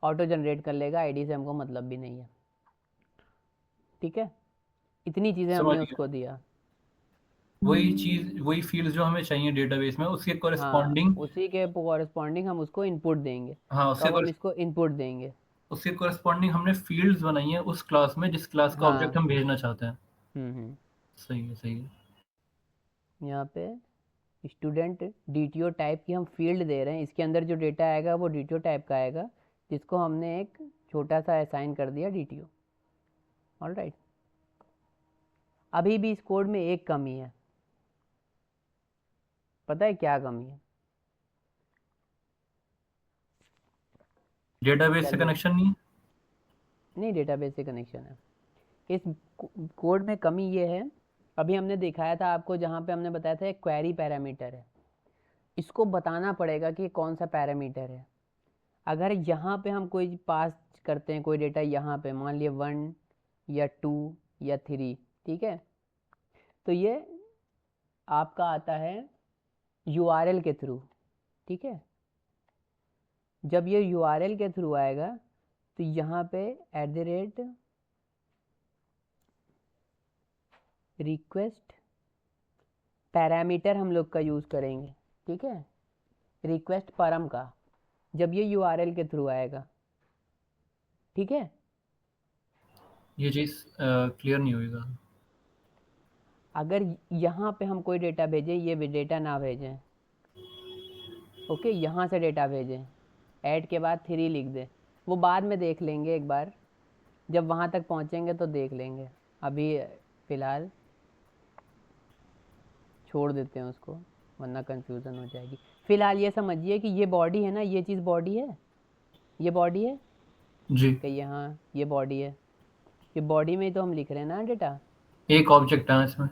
ऑटो जनरेट कर लेगा, आईडी से हमको मतलब भी नहीं है। ठीक है, इतनी चीज़ें समझ हमने गया। उसको दिया। वही चीज, वही फील्ड जो हमें चाहिए डेटाबेस में, उसके हाँ, कॉरेस्पॉन्डिंग। उसी के कॉरस्पॉन्डिंग हम उसको इनपुट देंगे। हाँ, कब हम इसको इनपुट देंगे? उसके कॉरेस्पॉन्डिंग हमने फील्ड्स बनाई है उस क्लास में जिस क्लास का ऑब्जेक्ट हाँ। हम भेजना चाहते हैं। हम्म। सही है, सही है। यहाँ पे स्टूडेंट DTO टाइप की हम फील्ड दे रहे हैं, इसके अंदर जो डेटा आएगा वो DTO टाइप का आएगा, जिसको हमने एक छोटा सा असाइन कर दिया DTO। ऑलराइट, अभी भी इस कोड में एक कमी है, पता है क्या कमी है? डेटाबेस से चलिए, कनेक्शन नहीं है? नहीं, डेटाबेस से कनेक्शन है। इस कोड में कमी ये है, अभी हमने दिखाया था आपको, जहाँ पे हमने बताया था एक क्वेरी पैरामीटर है, इसको बताना पड़ेगा कि कौन सा पैरामीटर है। अगर यहाँ पे हम कोई पास करते हैं कोई डेटा, यहाँ पे मान लिया 1 या 2 या 3, ठीक है, तो ये आपका आता है URL के थ्रू, ठीक है। जब ये URL के थ्रू आएगा तो यहाँ पे @request पैरामीटर हम लोग का यूज़ करेंगे, ठीक है, रिक्वेस्ट परम का, जब ये URL के थ्रू आएगा, ठीक है। ये चीज़ क्लियर नहीं होगा। अगर यहाँ पे हम कोई डेटा भेजें, ये भी डेटा ना भेजें, ओके, यहाँ से डेटा भेजें, ऐड के बाद 3 लिख दें, वो बाद में देख लेंगे, एक बार जब वहाँ तक पहुँचेंगे तो देख लेंगे, अभी फ़िलहाल छोड़ देते हैं उसको, वरना कंफ्यूजन हो जाएगी। फ़िलहाल ये समझिए कि ये बॉडी है ना, ये चीज़ बॉडी है, ये बॉडी है जी, कि यहाँ ये बॉडी है, ये बॉडी में ही तो हम लिख रहे हैं ना डेटा। एक ऑब्जेक्ट है इसमें।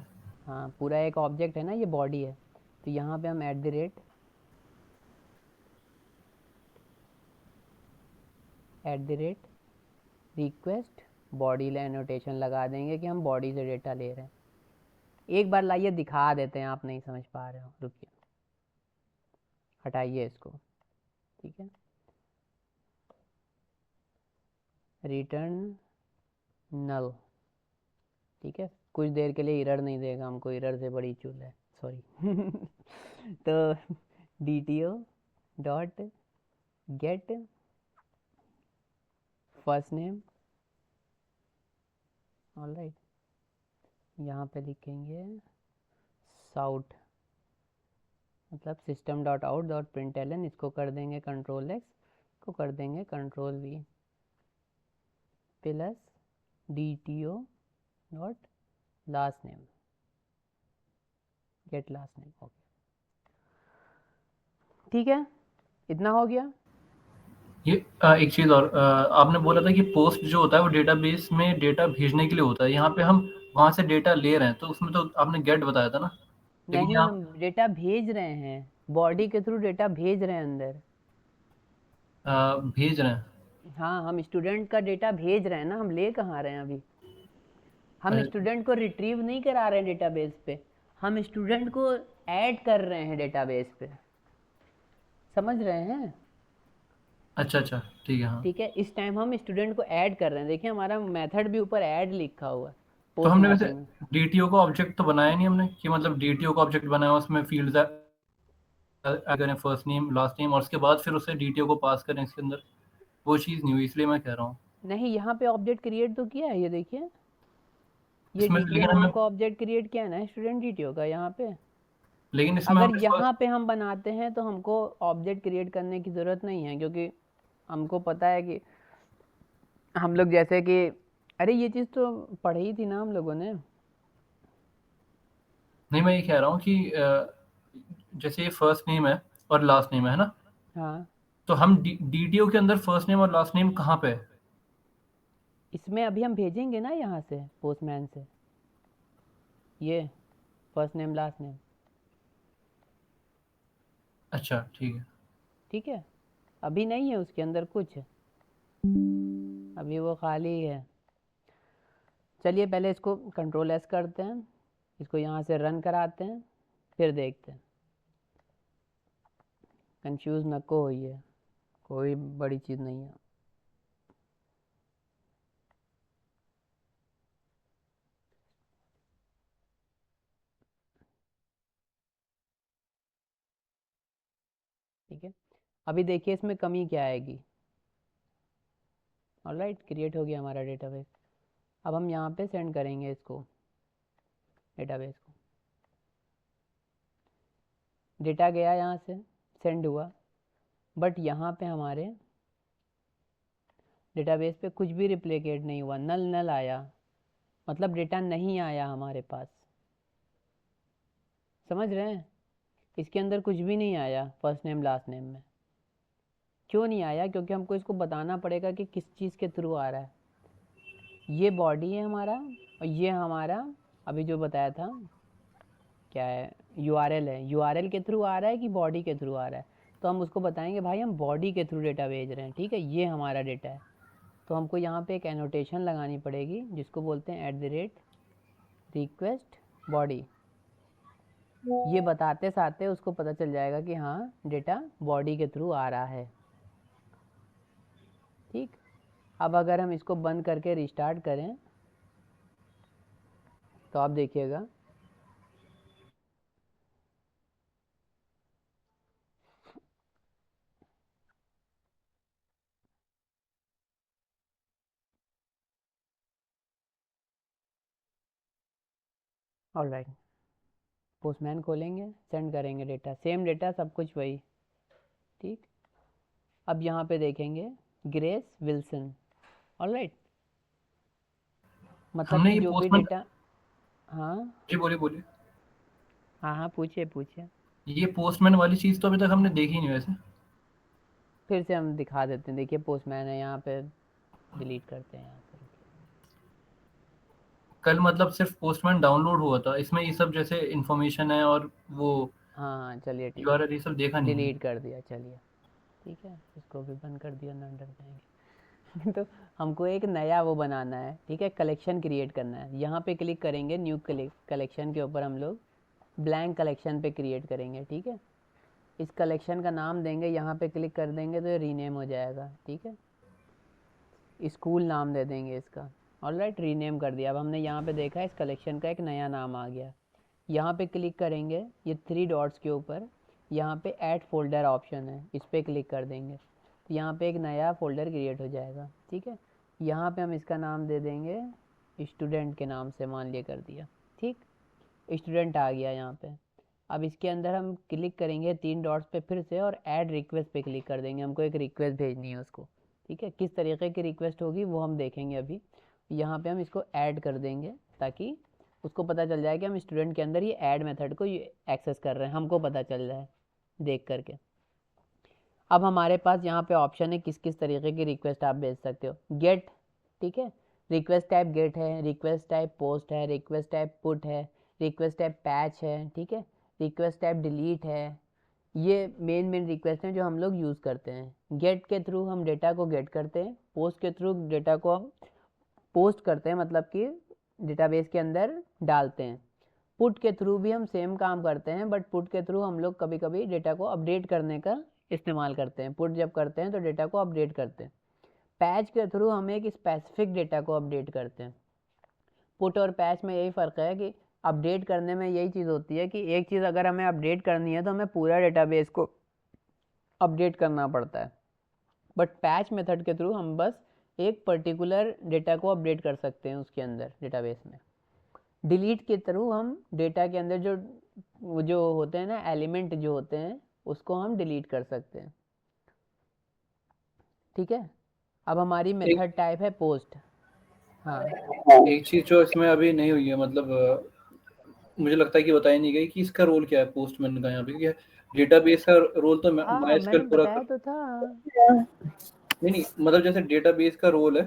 हाँ, पूरा एक ऑब्जेक्ट है ना, ये बॉडी है, तो यहाँ पे हम @request बॉडी एनोटेशन लगा देंगे कि हम बॉडी से डेटा ले रहे हैं। एक बार लाइए दिखा देते हैं, आप नहीं समझ पा रहे हो, रुकिए, हटाइए इसको, ठीक है। रिटर्न नल, ठीक है, कुछ देर के लिए एरर नहीं देगा हमको, एरर से बड़ी चूल है, सॉरी। तो DTO dot get first name, alright, यहाँ पे लिखेंगे साउट, मतलब system dot out dot println, इसको कर देंगे Ctrl+X, को कर देंगे Ctrl+V, plus DTO dot last name, get last name, okay, ठीक है, इतना हो गया। ये एक चीज़ और, आपने बोला था कि पोस्ट जो होता है वो डेटाबेस में डेटा भेजने के लिए होता है, यहाँ पे हम वहाँ से डेटा ले रहे हैं, तो उसमें तो आपने गेट बताया था ना, लेकिन नहीं, यहाँ हम डेटा भेज रहे हैं, बॉडी के थ्रू डेटा भेज रहे हैं अंदर। भेज रहे हैं। हाँ, हम स्टूडेंट का डेटा भेज रहे हैं ना, हम ले कहाँ रहे हैं अभी, हम स्टूडेंट को रिट्रीव नहीं करा रहे हैं डेटाबेस पे, हम स्टूडेंट को ऐड कर रहे हैं डेटाबेस पे, समझ रहे हैं? अच्छा अच्छा, ठीक है, हाँ। ठीक है, इस टाइम हम स्टूडेंट को ऐड कर रहे हैं, देखिए हमारा मेथड भी ऊपर ऐड लिखा हुआ है तो पोस्ट हमने वैसे मैपिंग में। डीटीओ का ऑब्जेक्ट तो बनाया नहीं हमने, कि मतलब डीटीओ का ऑब्जेक्ट बनाया उसमें फील्ड्स करें, फर्स्ट नेम लास्ट नेम, और उसके बाद फिर उसे डीटीओ को पास करें इसके अंदर, वो चीज़ नहीं हुई, इसलिए मैं कह रहा हूँ। नहीं, यहाँ पे ऑब्जेक्ट क्रिएट तो किया है, ये देखिए, ये इसमें DTO लेकिन नाम हमें का ऑब्जेक्ट क्रिएट किया है ना स्टूडेंट DTO का यहाँ पे। लेकिन इसमें अगर हमें यहाँ पे हम बनाते हैं तो हमको ऑब्जेक्ट क्रिएट करने की ज़रूरत नहीं है, क्योंकि हमको पता है कि हम लोग जैसे कि, अरे ये चीज़ तो पढ़ी थी ना हम लोगों ने। नहीं, मैं ये कह रहा हूँ कि जैसे ये फर्स्ट नेम है और लास्ट नेम है ना, हाँ, तो हम डीटीओ के अंदर फर्स्ट नेम और लास्ट नेम कहाँ पे है? इसमें अभी हम भेजेंगे ना यहाँ से पोस्टमैन से, ये फर्स्ट नेम लास्ट नेम, अच्छा, ठीक है। ठीक है, अभी नहीं है उसके अंदर कुछ, अभी वो खाली है। चलिए पहले इसको Ctrl+S करते हैं, इसको यहाँ से रन कराते हैं, फिर देखते हैं, कंफ्यूज नको होइए, कोई बड़ी चीज़ नहीं है। ठीक है, अभी देखिए इसमें कमी क्या आएगी। ऑलराइट, क्रिएट हो गया हमारा डेटाबेस, अब हम यहाँ पे सेंड करेंगे इसको डेटाबेस को। डेटा गया यहाँ से, सेंड हुआ, बट यहाँ पे हमारे डेटाबेस पे कुछ भी रिप्लिकेट नहीं हुआ, नल नल आया, मतलब डेटा नहीं आया हमारे पास। समझ रहे हैं? इसके अंदर कुछ भी नहीं आया फर्स्ट नेम लास्ट नेम में। क्यों नहीं आया? क्योंकि हमको इसको बताना पड़ेगा कि किस चीज़ के थ्रू आ रहा है। ये बॉडी है हमारा, और ये हमारा अभी जो बताया था क्या है, यूआरएल है। यूआरएल के थ्रू आ रहा है कि बॉडी के थ्रू आ रहा है? तो हम उसको बताएंगे भाई हम बॉडी के थ्रू डेटा भेज रहे हैं, ठीक है, ये हमारा डेटा है। तो हमको यहाँ पे एक एनोटेशन लगानी पड़ेगी जिसको बोलते हैं @request body। ये बताते साथे उसको पता चल जाएगा कि हाँ डेटा बॉडी के थ्रू आ रहा है। ठीक, अब अगर हम इसको बंद करके रिस्टार्ट करें तो आप देखिएगा ऑलराइट। पोस्टमैन खोलेंगे, सेंड करेंगे डेटा, सेम डेटा, सब कुछ वही। ठीक, अब यहाँ पे देखेंगे ग्रेस विल्सन। ऑलराइट, मतलब हमने कि ये जो भी पोस्टमैन, डेटा, हाँ जी बोलिए बोलिए। हाँ हाँ पूछिए पूछिए। ये पोस्टमैन वाली चीज़ तो अभी तक हमने देखी नहीं वैसे। फिर से हम दिखा देते हैं, देखिए पोस्टमैन है यहाँ पे, डिलीट करते हैं यहाँ से। कल मतलब सिर्फ पोस्टमैन डाउनलोड हुआ था, इसमें ये सब जैसे इन्फॉर्मेशन है और वो हाँ हाँ चलिए ठीक है, यूआरएल ये सब देखा नहीं है। डिलीट कर दिया, चलिए ठीक है, इसको भी बंद कर दिया, ना डर जाएंगे। तो हमको एक नया वो बनाना है, ठीक है, कलेक्शन क्रिएट करना है। यहाँ पे क्लिक करेंगे, न्यू कलेक्शन के ऊपर हम लोग ब्लैंक कलेक्शन पे क्रिएट करेंगे, ठीक है। इस कलेक्शन का नाम देंगे, यहाँ पे क्लिक कर देंगे तो ये रीनेम हो जाएगा, ठीक है। स्कूल नाम दे देंगे इसका। ऑलराइट, रीनेम कर दिया। अब हमने यहाँ पे देखा इस कलेक्शन का एक नया नाम आ गया। यहाँ पे क्लिक करेंगे, ये 3 डॉट्स के ऊपर यहाँ पे ऐड फोल्डर ऑप्शन है, इस पर क्लिक कर देंगे तो यहाँ पे एक नया फोल्डर क्रिएट हो जाएगा, ठीक है। यहाँ पे हम इसका नाम दे देंगे स्टूडेंट के नाम से, मान लिया, कर दिया, ठीक। स्टूडेंट आ गया यहाँ पे। अब इसके अंदर हम क्लिक करेंगे 3 डॉट्स पे फिर से और ऐड रिक्वेस्ट पे क्लिक कर देंगे, हमको एक रिक्वेस्ट भेजनी है उसको, ठीक है। किस तरीके की रिक्वेस्ट होगी वो हम देखेंगे अभी। यहाँ पे हम इसको ऐड कर देंगे ताकि उसको पता चल जाए कि हम स्टूडेंट के अंदर ये ऐड मेथड को ये एक्सेस कर रहे हैं, हमको पता चल जाए देख करके। अब हमारे पास यहाँ पे ऑप्शन है किस किस तरीके की रिक्वेस्ट आप भेज सकते हो। गेट, ठीक है, रिक्वेस्ट टाइप गेट है, रिक्वेस्ट टाइप पोस्ट है, रिक्वेस्ट टाइप पुट है, रिक्वेस्ट टाइप पैच है, ठीक है, रिक्वेस्ट टाइप डिलीट है। ये मेन रिक्वेस्ट हैं जो हम लोग यूज़ करते हैं। गेट के थ्रू हम डेटा को गेट करते हैं, पोस्ट के थ्रू डेटा को हम पोस्ट करते हैं, मतलब कि डेटाबेस के अंदर डालते हैं। पुट के थ्रू भी हम सेम काम करते हैं, बट पुट के थ्रू हम लोग कभी कभी डेटा को अपडेट करने का इस्तेमाल करते हैं। पुट जब करते हैं तो डेटा को अपडेट करते हैं। पैच के थ्रू हम एक स्पेसिफिक डेटा को अपडेट करते हैं। पुट और पैच में यही फ़र्क है कि अपडेट करने में यही चीज़ होती है कि एक चीज़ अगर हमें अपडेट करनी है तो हमें पूरा डेटाबेस को अपडेट करना पड़ता है, बट पैच मेथड के थ्रू हम बस एक पर्टिकुलर डेटा को अपडेट कर सकते हैं उसके अंदर डेटाबेस में। डिलीट के थ्रू हम डेटा के अंदर जो होते हैं ना एलिमेंट जो होते हैं उसको हम डिलीट कर सकते हैं, ठीक है। अब हमारी एक मेथड टाइप है पोस्ट। हाँ एक चीज जो इसमें अभी नहीं हुई है, मतलब मुझे लगता है कि बताई नहीं गई कि इसका रोल क्या है पोस्टमैन का यहाँ पे, क्योंकि डेटाबेस का रोल तो हाँ माइस्क्वेल मैंने पूरा बताया कर। तो था। नहीं नहीं, मतलब जैसे डेटाबेस का रोल है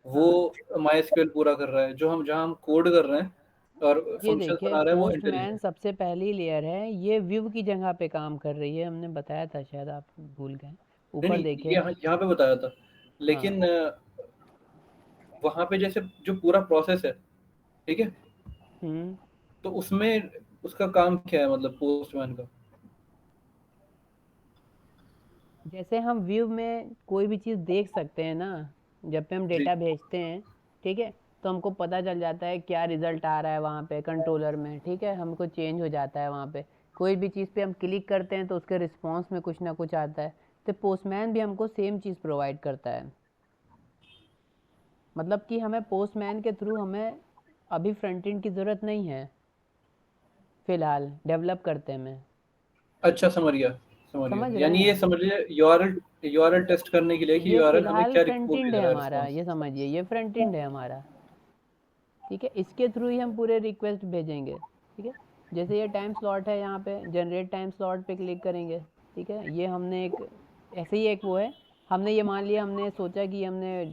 वो हाँ माइस्क्वेल पूरा कर रहा है, जो हम जहाँ हम कोड कर रहे हैं और ये फंक्शंस देखिए बना रहे हैं वो पोस्टमैन इंटेलिजेंस। सबसे पहली लेयर है, ये व्यू की जगह पे काम कर रही है, हमने बताया था, शायद आप भूल गए। नहीं ऊपर नहीं, ये देखिएगा। यहाँ पे बताया था, हाँ लेकिन वहाँ पे जैसे जो पूरा प्रोसेस है, ठीक है, हम्म, तो उसमें उसका काम क्या है, मतलब पोस्टमैन का। जैसे हम व्यू में कोई भी चीज़ देख सकते हैं ना, जब पे हम जी। डेटा भेजते हैं, ठीक है, तो हमको पता चल जाता है क्या रिजल्ट आ रहा है वहाँ पे कंट्रोलर में, ठीक है, हमको चेंज हो जाता है वहाँ पे। कोई भी चीज़ पे हम क्लिक करते हैं तो उसके रिस्पॉन्स में कुछ ना कुछ आता है। तो पोस्टमैन भी हमको सेम चीज़ प्रोवाइड करता है, मतलब कि हमें पोस्टमैन के थ्रू हमें अभी फ्रंट एंड की ज़रूरत नहीं है, फ़िलहाल डेवलप करते हैं मैं। अच्छा समझ गया समझ रहे यानी ये हैं? समझ लीजिए यूआरएल टेस्ट करने के लिए कि ये यूआरएल हमें फिलहाल क्या फ्रंट वो एंड भेज है रहा है हमारा, रिस्पॉन्स। ये समझिए ये फ्रंट एंड है हमारा, ठीक है। इसके थ्रू ही हम पूरे रिक्वेस्ट भेजेंगे, ठीक है। जैसे ये टाइम स्लॉट है, यहाँ पे जनरेट टाइम स्लॉट पे क्लिक करेंगे, ठीक है। ये हमने एक ऐसे ही एक वो है, हमने ये मान लिया, हमने सोचा कि हमने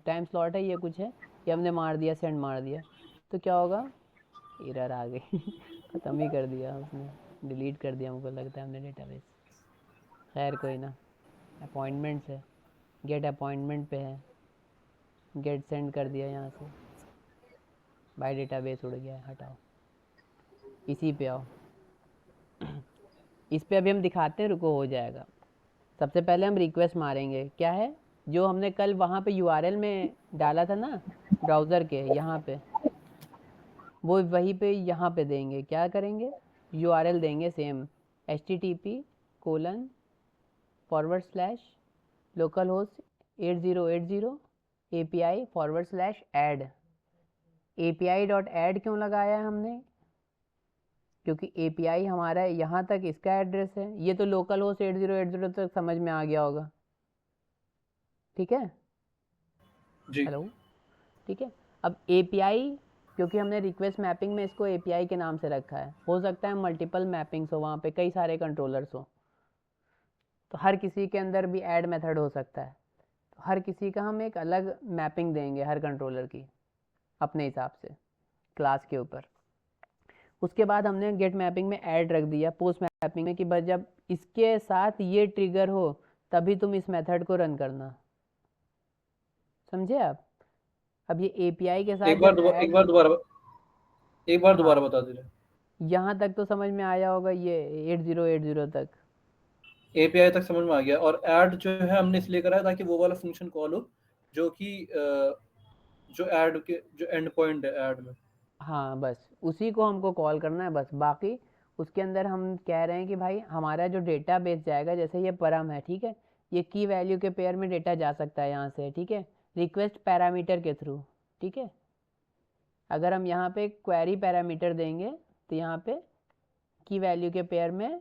टाइम स्लॉट है, ये कुछ है, ये हमने मार दिया, सेंड मार दिया, तो क्या होगा, एरर आ गई ख़त्म ही कर दिया उसने, डिलीट कर दिया हमको लगता है हमने डेटाबेस। खैर कोई ना, अपॉइंटमेंट्स है, गेट अपॉइंटमेंट पे है, गेट सेंड कर दिया यहाँ से, बाय डेटाबेस उड़ गया है, हटाओ, इसी पे आओ इस पे अभी हम दिखाते हैं, रुको हो जाएगा। सबसे पहले हम रिक्वेस्ट मारेंगे, क्या है जो हमने कल वहाँ पे यूआरएल में डाला था ना ब्राउज़र के, यहाँ पे वो वहीं पे यहाँ पे देंगे, क्या करेंगे, यूआरएल देंगे सेम, http://localhost 8080 API/add। API.add क्यों लगाया है हमने, क्योंकि API हमारा यहाँ तक इसका एड्रेस है, ये तो लोकल होस्ट 8080 तक समझ में आ गया होगा, ठीक है। जी हेलो, ठीक है। अब API, क्योंकि हमने रिक्वेस्ट मैपिंग में इसको API के नाम से रखा है, हो सकता है मल्टीपल मैपिंग्स हो, वहाँ पे कई सारे कंट्रोलर्स हो, तो हर किसी के अंदर भी ऐड मेथड हो सकता है, तो हर किसी का हम एक अलग मैपिंग देंगे हर कंट्रोलर की अपने हिसाब से क्लास के ऊपर। उसके बाद हमने गेट मैपिंग में ऐड रख दिया, पोस्ट मैपिंग में कि बस जब इसके साथ ये ट्रिगर हो तभी तुम इस मेथड को रन करना, समझे आप। अब ये API के साथ जब ऐड, एक बार दोबारा हाँ बता दीजिए। यहाँ तक तो समझ में आया होगा, ये 8080 तक। एपीआई तक समझ में आ गया, और ऐड जो है हमने इसलिए करा है ताकि वो वाला फंक्शन कॉल हो जो कि जो ऐड के जो एंड पॉइंट है ऐड में। हाँ बस उसी को हमको कॉल करना है बस, बाकी उसके अंदर हम कह रहे हैं कि भाई हमारा जो डेटा बेस जाएगा, जैसे ये परम है, ठीक है, ये की वैल्यू के पेयर में डेटा जा सकता है यहाँ से, ठीक है, रिक्वेस्ट पैरामीटर के थ्रू, ठीक है। अगर हम यहाँ पे क्वेरी पैरामीटर देंगे तो यहाँ पे की वैल्यू के पेयर में,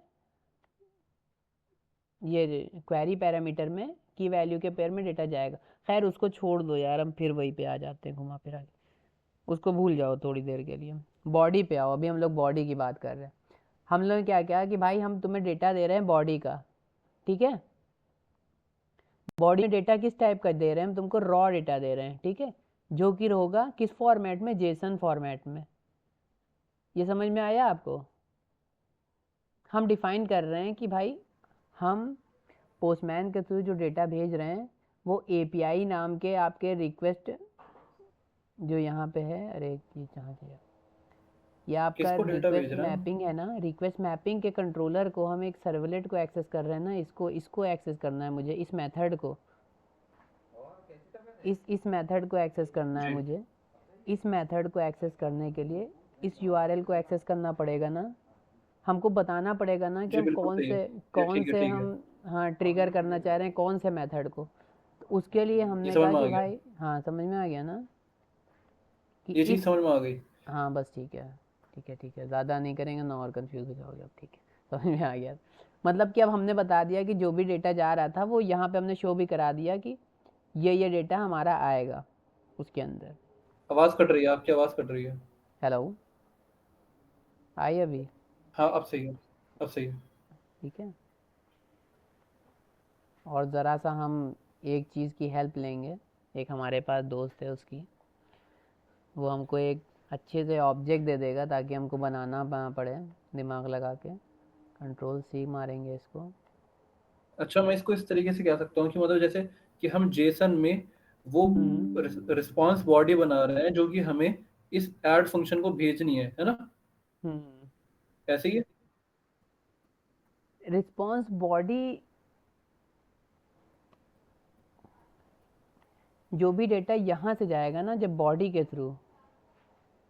ये क्वेरी पैरामीटर में की वैल्यू के पेयर में डेटा जाएगा। खैर उसको छोड़ दो यार, हम फिर वहीं पे आ जाते हैं घुमा फिरा के, उसको भूल जाओ थोड़ी देर के लिए, बॉडी पे आओ, अभी हम लोग बॉडी की बात कर रहे हैं। हम लोग क्या क्या कि भाई हम तुम्हें डेटा दे रहे हैं बॉडी का, ठीक है, बॉडी में डेटा किस टाइप का दे रहे हैं, हम तुमको रॉ डेटा दे रहे हैं, ठीक है, जो कि होगा किस फॉर्मेट में, जेसन फॉर्मेट में। ये समझ में आया आपको। हम डिफाइन कर रहे हैं कि भाई हम पोस्टमैन के थ्रू जो डेटा भेज रहे हैं वो API नाम के आपके रिक्वेस्ट जो यहाँ पे है, अरे ये कहाँ गया, ये आपका किसको डेटा रिक्वेस्ट भेज रहा है? मैपिंग है ना, रिक्वेस्ट मैपिंग के कंट्रोलर को हम एक सर्वलेट को एक्सेस कर रहे हैं ना, इसको एक्सेस करना है मुझे, इस मेथड को, इस मेथड को एक्सेस करना है जी मुझे। इस मेथड को एक्सेस करने के लिए इस URL को एक्सेस करना पड़ेगा ना, हमको बताना पड़ेगा ना कि जी हम बिल्कुल सही है, ये कौन ठीक है से ठीक है, हम, हाँ, ट्रिगर करना चाह रहे हैं कौन से मेथड को। तो उसके लिए ये हमने समझ कहा में आ कि गया, भाई, हाँ समझ में आ गया ना कि ये इस, चीज़ समझ में आ गई। हाँ बस ठीक है, ठीक है, ठीक है, ज़्यादा नहीं करेंगे ना और कंफ्यूज हो जाओगे, अब ठीक है समझ में आ गया। मतलब कि अब हमने बता दिया कि जो भी डेटा जा रहा था वो यहाँ पे हमने शो भी करा दिया कि ये डेटा हमारा आएगा उसके अंदर। आवाज़ कट रही है, आपकी आवाज़ कट रही है। हेलो, आई अभी, हाँ अब सही है, अब सही है। ठीक है। और ज़रा सा हम एक चीज़ की हेल्प लेंगे, एक हमारे पास दोस्त है उसकी, वो हमको एक अच्छे से ऑब्जेक्ट दे देगा ताकि हमको बनाना ना पड़े दिमाग लगा के। Ctrl+C मारेंगे इसको। अच्छा मैं इसको इस तरीके से कह सकता हूँ कि मतलब जैसे कि हम जेसन में वो रिस्पॉन्स बॉडी बना रहे हैं जो कि हमें इस ऐड फंक्शन को भेजनी है ना, ऐसे ही है? रिस्पॉन्स बॉडी, जो भी डेटा यहाँ से जाएगा ना जब बॉडी के थ्रू,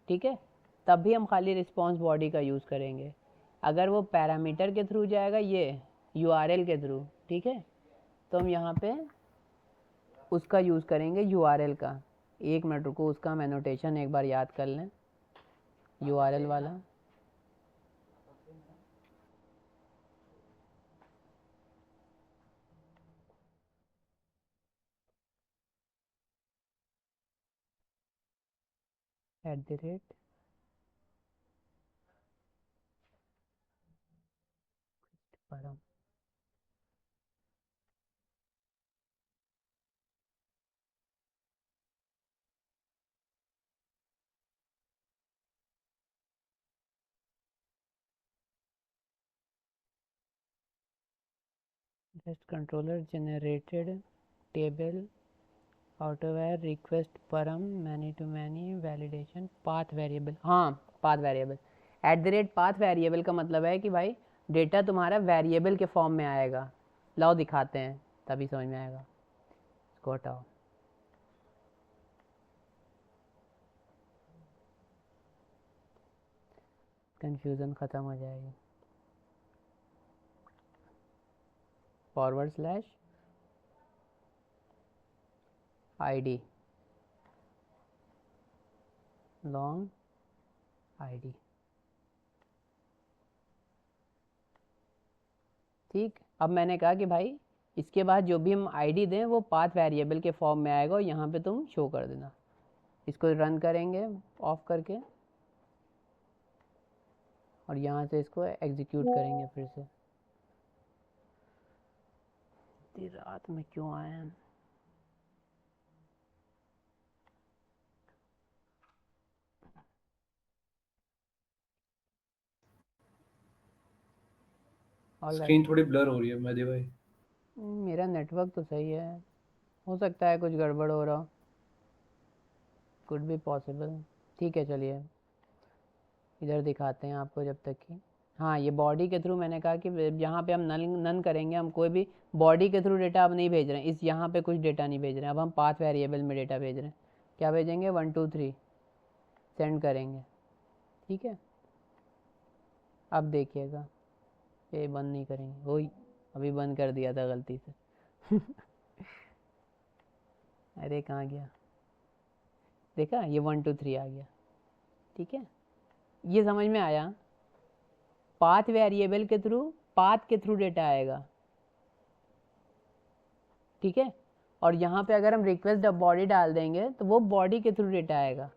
ठीक है, तब भी हम खाली रिस्पॉन्स बॉडी का यूज़ करेंगे। अगर वो पैरामीटर के थ्रू जाएगा, ये URL के थ्रू, ठीक है, तो हम यहाँ पे उसका यूज़ करेंगे URL का। एक मिनट रुको, उसका हम एनोटेशन एक बार याद कर लें, URL वाला। @ परम REST controller generated table AutoWare request परम many to many validation path variable। हाँ, path variable @path variable का मतलब है कि भाई डेटा तुम्हारा वेरिएबल के फॉर्म में आएगा। लाओ दिखाते हैं तभी समझ में आएगा। इसको हटाओ। कंफ्यूजन ख़त्म हो जाएगी। /ID long ID। ठीक, अब मैंने कहा कि भाई इसके बाद जो भी हम ID दें वो पाथ वेरिएबल के फॉर्म में आएगा और यहाँ पे तुम शो कर देना। इसको रन करेंगे ऑफ करके और यहाँ से इसको एग्जीक्यूट करेंगे फिर से। इतनी रात में क्यों आए हैं? स्क्रीन थोड़ी ब्लर हो रही है मेहदी भाई। मेरा नेटवर्क तो सही है, हो सकता है कुछ गड़बड़ हो रहा, कुड बी पॉसिबल। ठीक है चलिए इधर दिखाते हैं आपको जब तक कि हाँ ये बॉडी के थ्रू मैंने कहा कि यहाँ पे हम नन करेंगे। हम कोई भी बॉडी के थ्रू डेटा अब नहीं भेज रहे हैं। इस यहाँ पे कुछ डेटा नहीं भेज रहे हैं, अब हम पाथ वेरिएबल में डेटा भेज रहे हैं। क्या भेजेंगे 1 2 3 सेंड करेंगे। ठीक है, अब देखिएगा ये बंद नहीं करेंगे। वही अभी बंद कर दिया था गलती से अरे कहाँ गया, देखा ये 1 2 3 आ गया। ठीक है, ये समझ में आया। पाथ वेरिएबल के थ्रू पाथ के थ्रू डेटा आएगा। ठीक है, और यहाँ पे अगर हम रिक्वेस्ट बॉडी डाल देंगे तो वो बॉडी के थ्रू डेटा आएगा।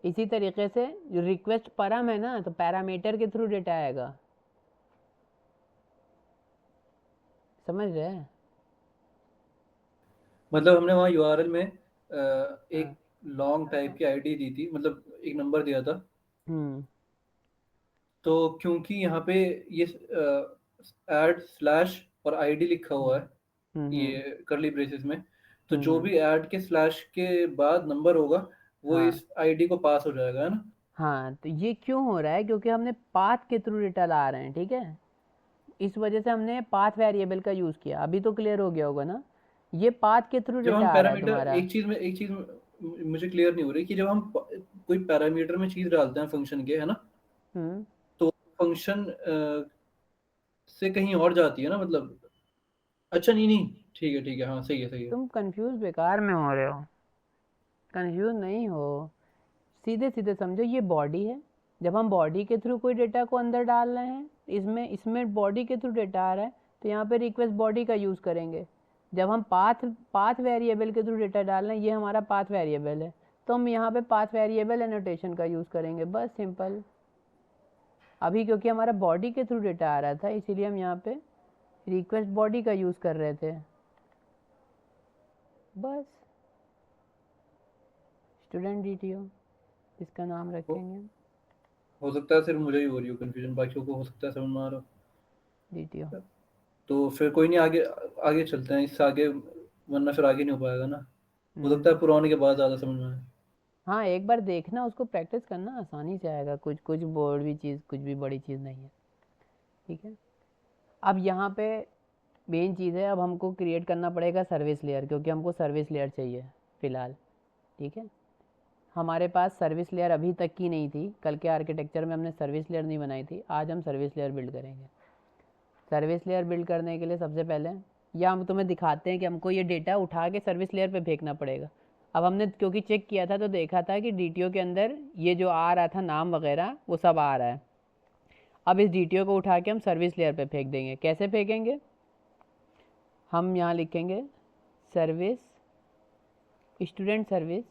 इसी तरीके से जो रिक्वेस्ट परम है ना तो पैरामीटर के थ्रू डेटा आएगा। समझ रहे हैं? मतलब हमने वहाँ यूआरएल में एक हाँ। लॉन्ग टाइप की आईडी दी थी, मतलब एक नंबर दिया था। हम्म तो क्योंकि यहाँ पे ये ऐड स्लैश और आईडी लिखा हुआ है हम्म ये करली ब्रेसेस में, तो जो हम्म भी ऐड के स्लैश के बाद नंबर होगा वो हाँ इस आईडी को पास हो जाएगा, है ना। हाँ, तो ये क्यों हो रहा है? क्योंकि हमने पाथ के थ्रू डेटा ला रहे हैं। ठीक है, इस वजह से हमने पाथ वेरिएबल का यूज़ किया। अभी तो क्लियर हो गया होगा ना, ये पाथ के थ्रू जब हम डेटा आ रहा है पैरामीटर तुम्हारा। मुझे क्लियर नहीं हो रही कि जब हम कोई पैरामीटर में चीज डालते हैं फंक्शन के, है ना, हम्म तो फंक्शन से कहीं और जाती है ना, मतलब। अच्छा, नहीं नहीं, ठीक है, हाँ सही है, सही है। तुम कंफ्यूज बेकार में हो रहे हो। कंफ्यूज नहीं हो, सीधे सीधे समझो। ये बॉडी है, जब हम बॉडी के थ्रू कोई डेटा को अंदर डाल रहे हैं, इसमें इसमें बॉडी के थ्रू डेटा आ रहा है तो यहाँ पे रिक्वेस्ट बॉडी का यूज़ करेंगे। जब हम पाथ पाथ वेरिएबल के थ्रू डेटा डाल रहे हैं, ये हमारा पाथ वेरिएबल है तो हम यहाँ पे पाथ वेरिएबल एनोटेशन का यूज़ करेंगे, बस सिंपल। अभी क्योंकि हमारा बॉडी के थ्रू डेटा आ रहा था इसीलिए हम यहाँ पे रिक्वेस्ट बॉडी का यूज़ कर रहे थे, बस। स्टूडेंट डीटीओ इसका नाम हो, रखेंगे, हो सकता है सिर्फ मुझे ही हो रही हो कंफ्यूजन, बाकियों को हो सकता है समझ में आ रहा डीटीओ। हो। तो फिर कोई नहीं, आगे आगे चलते हैं इससे आगे, वरना फिर आगे नहीं हो पाएगा ना। हो सकता है पुराने के बाद ज़्यादा समझ में आए। हाँ एक बार देखना, उसको प्रैक्टिस करना, आसानी से आएगा। कुछ कुछ बोर्ड भी चीज़ कुछ भी बड़ी चीज़ नहीं है। ठीक है, अब यहाँ पे मेन चीज़ है, अब हमको क्रिएट करना पड़ेगा सर्विस लेयर, क्योंकि हमको सर्विस लेयर चाहिए फ़िलहाल। ठीक है, हमारे पास सर्विस लेयर अभी तक की नहीं थी। कल के आर्किटेक्चर में हमने सर्विस लेयर नहीं बनाई थी, आज हम सर्विस लेयर बिल्ड करेंगे। सर्विस लेयर बिल्ड करने के लिए सबसे पहले या हम तुम्हें दिखाते हैं कि हमको ये डेटा उठा के सर्विस लेयर पे फेंकना पड़ेगा। अब हमने क्योंकि चेक किया था तो देखा था कि डीटीओ के अंदर ये जो आ रहा था नाम वगैरह वो सब आ रहा है। अब इस डीटीओ को उठा के हम सर्विस लेयर पे फेंक देंगे। कैसे फेंकेंगे? हम यहाँ लिखेंगे service student service.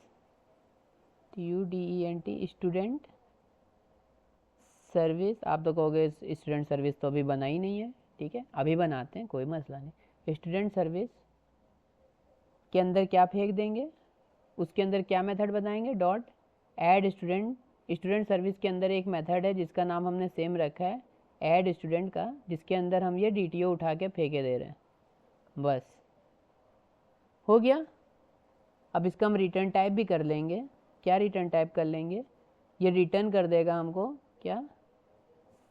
STUDENT student service. आप तो कहोगे स्टूडेंट सर्विस तो अभी बना ही नहीं है, ठीक है अभी बनाते हैं, कोई मसला नहीं। स्टूडेंट सर्विस के अंदर क्या फेंक देंगे, उसके अंदर क्या मेथड बनाएंगे, dot add student. Student service के अंदर एक मेथड है जिसका नाम हमने सेम रखा है ऐड स्टूडेंट का, जिसके अंदर हम ये DTO उठा के फेंके दे रहे हैं, बस हो गया। अब इसका हम रिटर्न टाइप भी कर लेंगे। क्या रिटर्न टाइप कर लेंगे, ये रिटर्न कर देगा हमको क्या,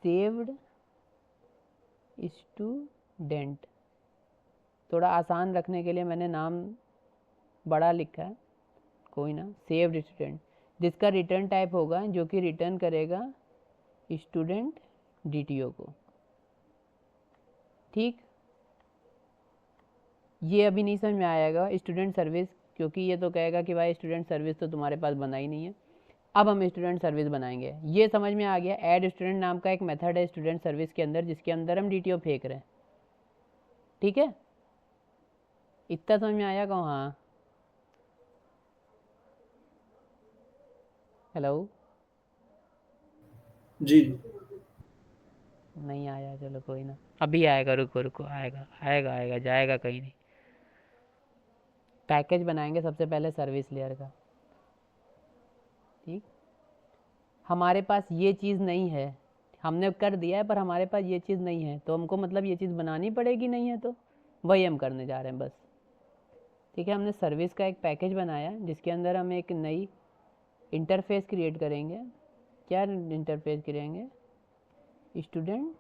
सेव्ड स्टूडेंट। थोड़ा आसान रखने के लिए मैंने नाम बड़ा लिखा है, कोई ना, सेव्ड स्टूडेंट, जिसका रिटर्न टाइप होगा जो कि रिटर्न करेगा स्टूडेंट DTO को, ठीक। ये अभी नहीं समझ में आएगा स्टूडेंट सर्विस, क्योंकि ये तो कहेगा कि भाई स्टूडेंट सर्विस तो तुम्हारे पास बना ही नहीं है। अब हम स्टूडेंट सर्विस बनाएंगे, ये समझ में आ गया। ऐड स्टूडेंट नाम का एक मेथड है स्टूडेंट सर्विस के अंदर, जिसके अंदर हम DTO फेंक रहे हैं, ठीक है। इतना समझ में आया कहूँ, हाँ हेलो, जी नहीं आया, चलो कोई ना, अभी आएगा, रुको रुको, आएगा आएगा आएगा, जाएगा कहीं नहीं। पैकेज बनाएंगे सबसे पहले सर्विस लेयर का, ठीक। हमारे पास ये चीज़ नहीं है, हमने कर दिया है पर हमारे पास ये चीज़ नहीं है, तो हमको मतलब ये चीज़ बनानी पड़ेगी, नहीं है तो वही हम करने जा रहे हैं बस, ठीक है। हमने सर्विस का एक पैकेज बनाया जिसके अंदर हम एक नई इंटरफेस क्रिएट करेंगे। क्या इंटरफेस करेंगे, स्टूडेंट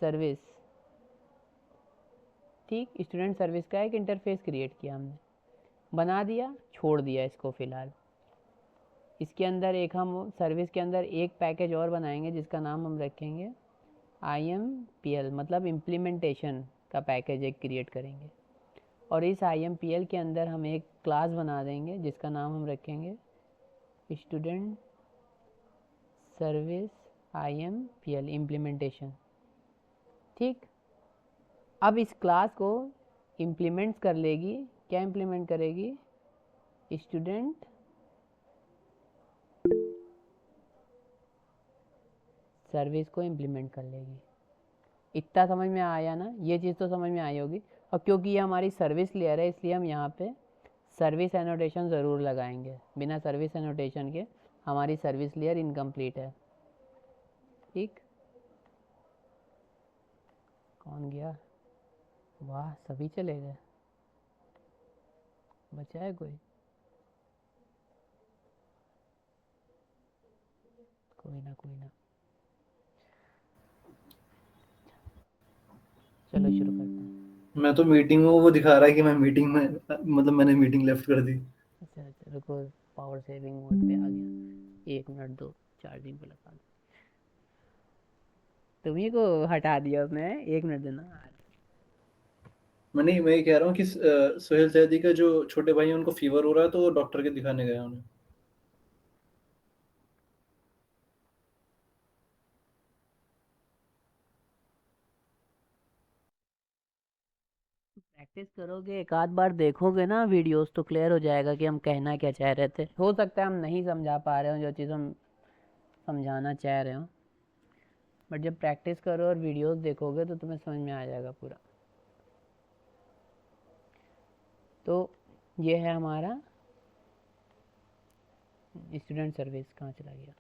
सर्विस, ठीक। स्टूडेंट सर्विस का एक इंटरफेस क्रिएट किया हमने, बना दिया, छोड़ दिया इसको फ़िलहाल। इसके अंदर एक हम सर्विस के अंदर एक पैकेज और बनाएंगे जिसका नाम हम रखेंगे IMPL, मतलब इम्प्लीमेंटेशन का पैकेज एक क्रिएट करेंगे। और इस IMPL के अंदर हम एक क्लास बना देंगे जिसका नाम हम रखेंगे स्टूडेंट सर्विस IMPL इम्प्लीमेंटेशन, ठीक। अब इस क्लास को इम्प्लीमेंट कर लेगी, क्या इम्प्लीमेंट करेगी, स्टूडेंट सर्विस को इम्प्लीमेंट कर लेगी। इतना समझ में आया ना, ये चीज़ तो समझ में आई होगी। और क्योंकि ये हमारी सर्विस लेयर है इसलिए हम यहाँ पे सर्विस एनोटेशन ज़रूर लगाएंगे, बिना सर्विस एनोटेशन के हमारी सर्विस लेयर इनकम्प्लीट है, ठीक। कौन गया, वाह सभी चले गए, बचा है कोई, कोई ना कोई ना, चलो शुरू करते हैं। मैं तो मीटिंग में, वो दिखा रहा है कि मैं मीटिंग में, मतलब मैंने मीटिंग लेफ्ट कर दी। अच्छा अच्छा, रुको, पावर सेविंग मोड पे आ गया, 1 मिनट दो, चार्जिंग पे लगा दो, तुम्ही को हटा दिया उसने, 1 मिनट देना। मैं ये कह रहा हूँ कि सोहेल सैदी का जो छोटे भाई हैं उनको फीवर हो रहा है तो वो डॉक्टर के दिखाने गए उन्हें। प्रैक्टिस करोगे, एक आध बार देखोगे ना वीडियोस, तो क्लियर हो जाएगा कि हम कहना क्या चाह रहे थे। हो सकता है हम नहीं समझा पा रहे हो जो चीज़ हम समझाना चाह रहे हो, बट जब प्रैक्टिस करो और वीडियोस देखोगे तो तुम्हें समझ में आ जाएगा पूरा। तो ये है हमारा स्टूडेंट सर्विस, कहाँ चला गया,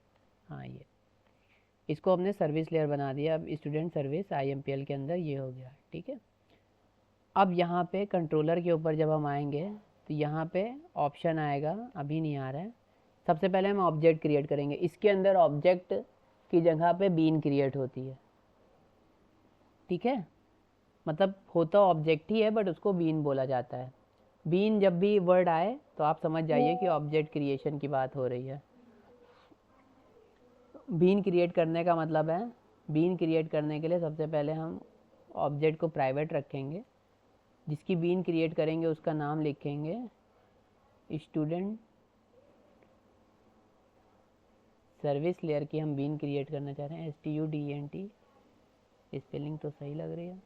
हाँ ये, इसको हमने सर्विस लेयर बना दिया। अब स्टूडेंट सर्विस IMPL के अंदर ये हो गया, ठीक है। अब यहाँ पे कंट्रोलर के ऊपर जब हम आएंगे तो यहाँ पे ऑप्शन आएगा, अभी नहीं आ रहा है। सबसे पहले हम ऑब्जेक्ट क्रिएट करेंगे, इसके अंदर ऑब्जेक्ट की जगह पे बीन क्रिएट होती है, ठीक है। मतलब होता ऑब्जेक्ट ही है बट उसको बीन बोला जाता है। बीन जब भी वर्ड आए तो आप समझ जाइए कि ऑब्जेक्ट क्रिएशन की बात हो रही है। बीन क्रिएट करने का मतलब है, बीन क्रिएट करने के लिए सबसे पहले हम ऑब्जेक्ट को प्राइवेट रखेंगे, जिसकी बीन क्रिएट करेंगे उसका नाम लिखेंगे स्टूडेंट सर्विस लेयर की हम बीन क्रिएट करना चाह रहे हैं, STUDENT, स्पेलिंग तो सही लग रही है।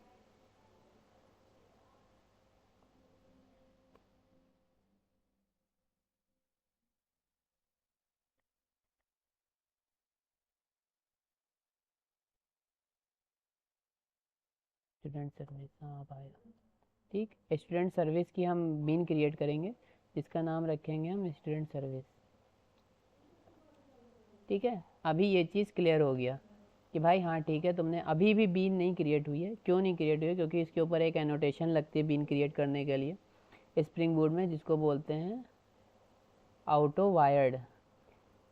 स्टूडेंट सर्विस, हाँ अब आया। ठीक, स्टूडेंट सर्विस की हम बीन क्रिएट करेंगे, जिसका नाम रखेंगे हम स्टूडेंट सर्विस। ठीक है, अभी ये चीज़ क्लियर हो गया कि भाई हाँ ठीक है, तुमने अभी भी बीन नहीं क्रिएट हुई है। क्यों नहीं क्रिएट हुई है? क्योंकि इसके ऊपर एक एनोटेशन लगती है बीन क्रिएट करने के लिए स्प्रिंग बूट में, जिसको बोलते हैं ऑटो वायर्ड।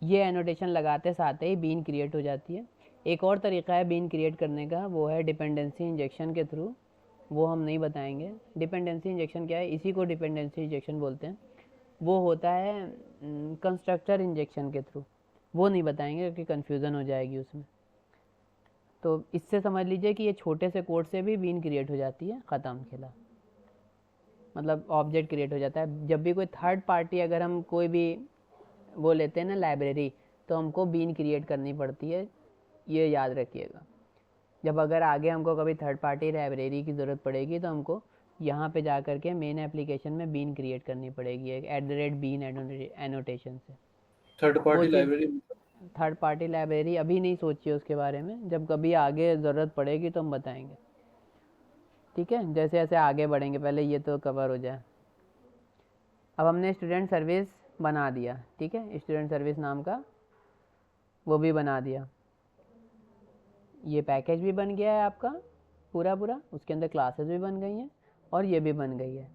ये एनोटेशन लगाते साथ ही बीन क्रिएट हो जाती है। एक और तरीका है बीन क्रिएट करने का, वो है डिपेंडेंसी इंजेक्शन के थ्रू। वो हम नहीं बताएंगे। डिपेंडेंसी इंजेक्शन क्या है, इसी को डिपेंडेंसी इंजेक्शन बोलते हैं। वो होता है कंस्ट्रक्टर इंजेक्शन के थ्रू। वो नहीं बताएंगे क्योंकि कन्फ्यूज़न हो जाएगी उसमें। तो इससे समझ लीजिए कि ये छोटे से कोड से भी बीन क्रिएट हो जाती है, ख़त्म खेला। मतलब ऑब्जेक्ट क्रिएट हो जाता है। जब भी कोई थर्ड पार्टी, अगर हम कोई भी वो लेते हैं ना लाइब्रेरी, तो हमको बीन क्रिएट करनी पड़ती है, ये याद रखिएगा। जब अगर आगे हमको कभी थर्ड पार्टी लाइब्रेरी की ज़रूरत पड़ेगी तो हमको यहाँ पे जा कर के मेन एप्लीकेशन में बीन क्रिएट करनी पड़ेगी, एक @bean एनोटेशन से। थर्ड वो पार्टी चीज़ लाइब्रेरी? थर्ड पार्टी लाइब्रेरी अभी नहीं सोचिए उसके बारे में, जब कभी आगे ज़रूरत पड़ेगी तो हम बताएंगे। ठीक है, जैसे जैसे आगे बढ़ेंगे, पहले ये तो कवर हो जाए। अब हमने स्टूडेंट सर्विस बना दिया, ठीक है, स्टूडेंट सर्विस नाम का वो भी बना दिया। ये पैकेज भी बन गया है आपका पूरा पूरा, उसके अंदर क्लासेस भी बन गई हैं और ये भी बन गई है।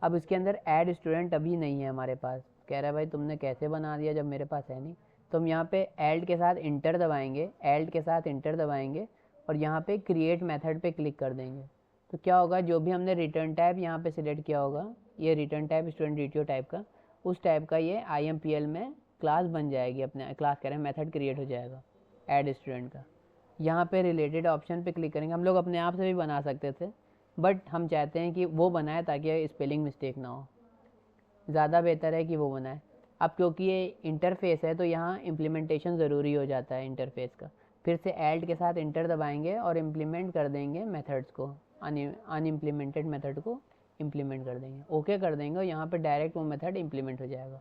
अब इसके अंदर ऐड स्टूडेंट अभी नहीं है हमारे पास। कह रहा है भाई तुमने कैसे बना दिया जब मेरे पास है नहीं। तो हम यहाँ पे ऐड के साथ इंटर दबाएंगे, ऐड के साथ इंटर दबाएंगे और यहाँ पे क्रिएट मेथड पे क्लिक कर देंगे। तो क्या होगा, जो भी हमने रिटर्न टाइप यहाँ पे सिलेक्ट किया होगा, ये रिटर्न टाइप स्टूडेंट डिटियो टाइप का, उस टाइप का ये IMPL में क्लास बन जाएगी, अपने क्लास कह रहे हैं मेथड क्रिएट हो जाएगा ऐड स्टूडेंट का। यहाँ पे रिलेटेड ऑप्शन पे क्लिक करेंगे। हम लोग अपने आप से भी बना सकते थे, बट हम चाहते हैं कि वो बनाए ताकि स्पेलिंग मिस्टेक ना हो। ज़्यादा बेहतर है कि वो बनाए। अब क्योंकि ये इंटरफेस है तो यहाँ इम्प्लीमेंटेशन ज़रूरी हो जाता है इंटरफेस का। फिर से ऐड के साथ इंटर दबाएंगे और इम्प्लीमेंट कर देंगे मेथड्स को, अनइम्प्लीमेंटेड मेथड को इम्प्लीमेंट कर देंगे, ओके कर देंगे और यहाँ पे डायरेक्ट वो मेथड इम्प्लीमेंट हो जाएगा।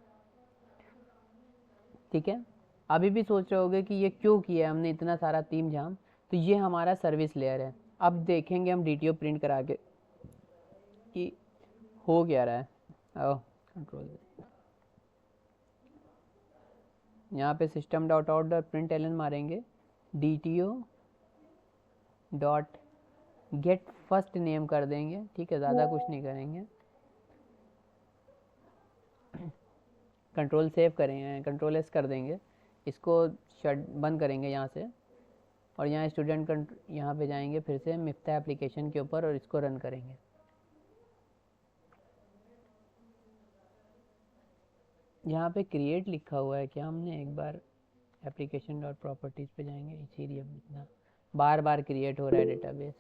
ठीक है, अभी भी सोच रहे होगे कि ये क्यों किया हमने इतना सारा तीम झाम। तो ये हमारा सर्विस लेयर है। अब देखेंगे हम DTO प्रिंट करा के कि हो क्या रहा है। आओ कंट्रोल, यहाँ पे system dot out dot print ln मारेंगे, DTO dot get first name कर देंगे। ठीक है, ज़्यादा कुछ नहीं करेंगे। कंट्रोल सेव करेंगे, कंट्रोल S कर देंगे, इसको शट बंद करेंगे यहाँ से और यहाँ स्टूडेंट यहाँ पे जाएंगे फिर से मिफ्ता एप्लीकेशन के ऊपर और इसको रन करेंगे। यहाँ पे क्रिएट लिखा हुआ है क्या, हमने एक बार एप्लीकेशन डॉट प्रॉपर्टीज़ पे जाएंगे, इसीलिए इतना बार बार क्रिएट हो रहा है डेटाबेस।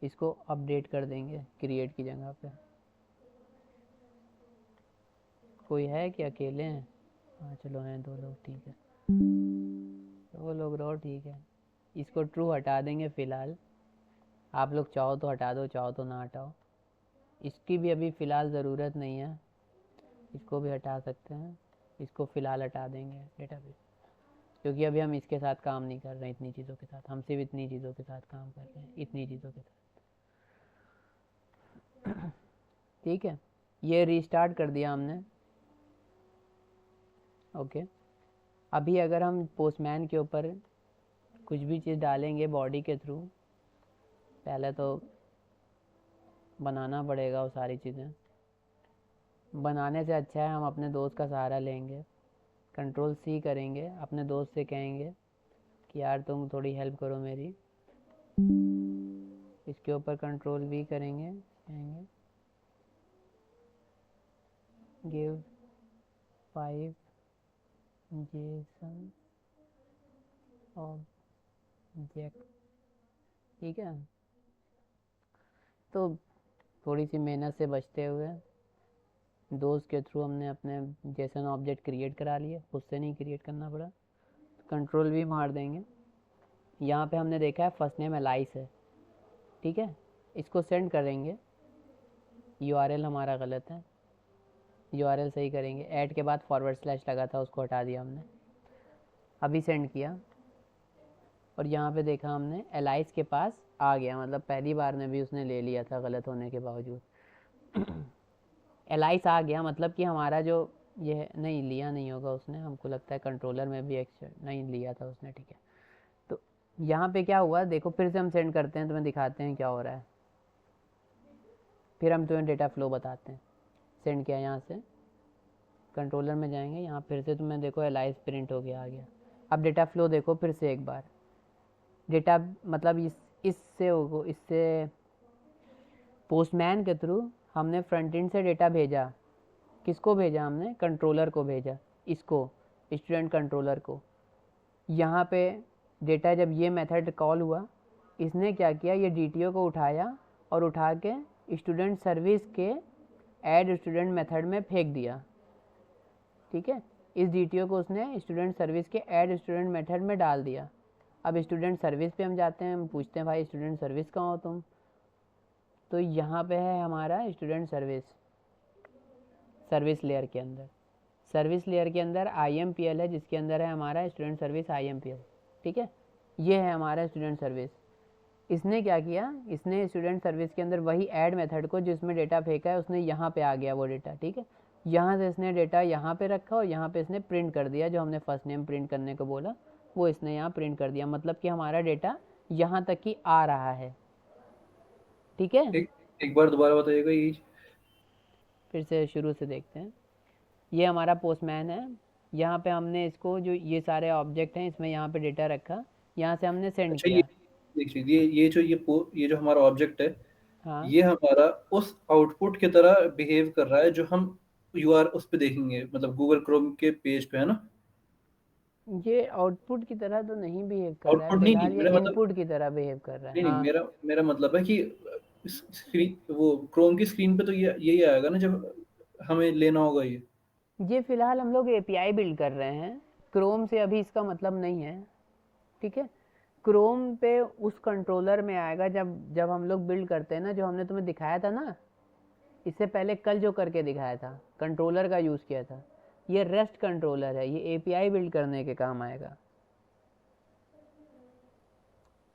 इसको अपडेट कर देंगे क्रिएट की जगह पे। कोई है कि अकेले हैं? हाँ चलो हैं 2 लोग, ठीक है 2 लोग रहो, ठीक है। इसको ट्रू हटा देंगे फ़िलहाल। आप लोग चाहो तो हटा दो, चाहो तो ना हटाओ। इसकी भी अभी फ़िलहाल ज़रूरत नहीं है, इसको भी हटा सकते हैं। इसको फ़िलहाल हटा देंगे डेटाबेस, क्योंकि अभी हम इसके साथ काम नहीं कर रहे हैं, इतनी चीज़ों के साथ। हम सिर्फ इतनी चीज़ों के साथ काम कर रहे हैं, इतनी चीज़ों के साथ। ठीक है, ये रीस्टार्ट कर दिया हमने। ओके, अभी अगर हम पोस्टमैन के ऊपर कुछ भी चीज़ डालेंगे बॉडी के थ्रू, पहले तो बनाना पड़ेगा वो सारी चीज़ें। बनाने से अच्छा है हम अपने दोस्त का सहारा लेंगे। कंट्रोल C करेंगे, अपने दोस्त से कहेंगे कि यार तुम थोड़ी हेल्प करो मेरी। इसके ऊपर कंट्रोल V करेंगे, कहेंगे गिव 5 JSON ऑब्जेक्ट। ठीक है, तो थोड़ी सी मेहनत से बचते हुए दोस्त के थ्रू हमने अपने JSON ऑब्जेक्ट क्रिएट करा लिए, खुद से नहीं क्रिएट करना पड़ा। कंट्रोल V मार देंगे। यहाँ पे हमने देखा है फर्स्ट नेम एलाइस है, ठीक है, इसको सेंड करेंगे। URL हमारा गलत है, URL सही करेंगे। ऐड के बाद // लगा था, उसको हटा दिया हमने। अभी सेंड किया और यहाँ पे देखा हमने एलाइस के पास आ गया, मतलब पहली बार में भी उसने ले लिया था गलत होने के बावजूद। एलाइस आ गया, मतलब कि हमारा जो ये नहीं लिया नहीं होगा उसने, हमको लगता है कंट्रोलर में भी नहीं लिया था उसने, ठीक है। तो यहाँ पे क्या हुआ देखो, फिर से हम सेंड करते हैं, तुम्हें दिखाते हैं क्या हो रहा है, फिर हम तुम्हें डेटा फ्लो बताते हैं। सेंड किया यहाँ से, कंट्रोलर में जाएंगे, यहाँ फिर से तुम्हें देखो एलाइस प्रिंट हो गया, आ गया। अब डेटा फ्लो देखो फिर से एक बार, डेटा मतलब इससे पोस्टमैन के थ्रू हमने फ्रंट एंड से डेटा भेजा, किसको भेजा हमने, कंट्रोलर को भेजा, इसको स्टूडेंट कंट्रोलर को। यहाँ पे डेटा जब ये मेथड कॉल हुआ, इसने क्या किया, ये डीटीओ को उठाया और उठा के स्टूडेंट सर्विस के ऐड स्टूडेंट मेथड में फेंक दिया, ठीक है। इस डीटीओ को उसने स्टूडेंट सर्विस के ऐड स्टूडेंट मेथड में डाल दिया। अब स्टूडेंट सर्विस पे हम जाते हैं, हम पूछते हैं भाई स्टूडेंट सर्विस कहाँ हो तुम, तो यहाँ पे है हमारा स्टूडेंट सर्विस लेयर के अंदर, सर्विस लेयर के अंदर IMPL है, जिसके अंदर है हमारा स्टूडेंट सर्विस IMPL, ठीक है। ये है हमारा स्टूडेंट सर्विस। इसने क्या किया, इसने स्टूडेंट सर्विस के अंदर वही ऐड मेथड को जिसमें डेटा फेंका है, उसने यहाँ पे आ गया वो डेटा, ठीक है। यहाँ से इसने डेटा यहाँ पे रखा और यहाँ पे इसने प्रिंट कर दिया, जो हमने फर्स्ट नेम प्रिंट करने को बोला वो इसने यहाँ प्रिंट कर दिया, मतलब कि हमारा डेटा यहाँ तक ही आ रहा है, ठीक है। एक बार दोबारा बताइएगा ये। फिर से शुरू से देखते हैं। ये हमारा पोस्टमैन है, यहाँ पे हमने इसको जो ये सारे ऑब्जेक्ट हैं इसमें यहाँ पे डेटा रखा, यहाँ से हमने सेंड अच्छा, ये किया। देखिए, ये जो हमारा ऑब्जेक्ट है, हाँ, ये हमारा उस आउटपुट की तरह बिहेव कर रहा है जो हम यूआर उस पे देखेंगे, मतलब गूगल क्रोम के पेज पे, है ना। ये आउटपुट की तरह तो नहीं बिहेव कर रहा है आउटपुट नहीं, फिलहाल, नहीं ये मेरा मतलब, इनपुट की तरह बिहेव कर रहा है। नहीं नहीं, हाँ, मेरा मतलब है कि स्क्रीन, वो क्रोम की स्क्रीन पे तो ये यही आएगा ना जब हमें लेना होगा ये फिलहाल हम लोग API बिल्ड कर रहे हैं, क्रोम से अभी इसका मतलब नहीं है, ठीक है। क्रोम पे उस कंट्रोलर में आएगा जब जब हम लोग बिल्ड करते हैं ना, जो हमने तुम्हें दिखाया था ना इससे पहले, कल जो करके दिखाया था, कंट्रोलर का यूज़ किया था, ये रेस्ट कंट्रोलर है, ये API बिल्ड करने के काम आएगा।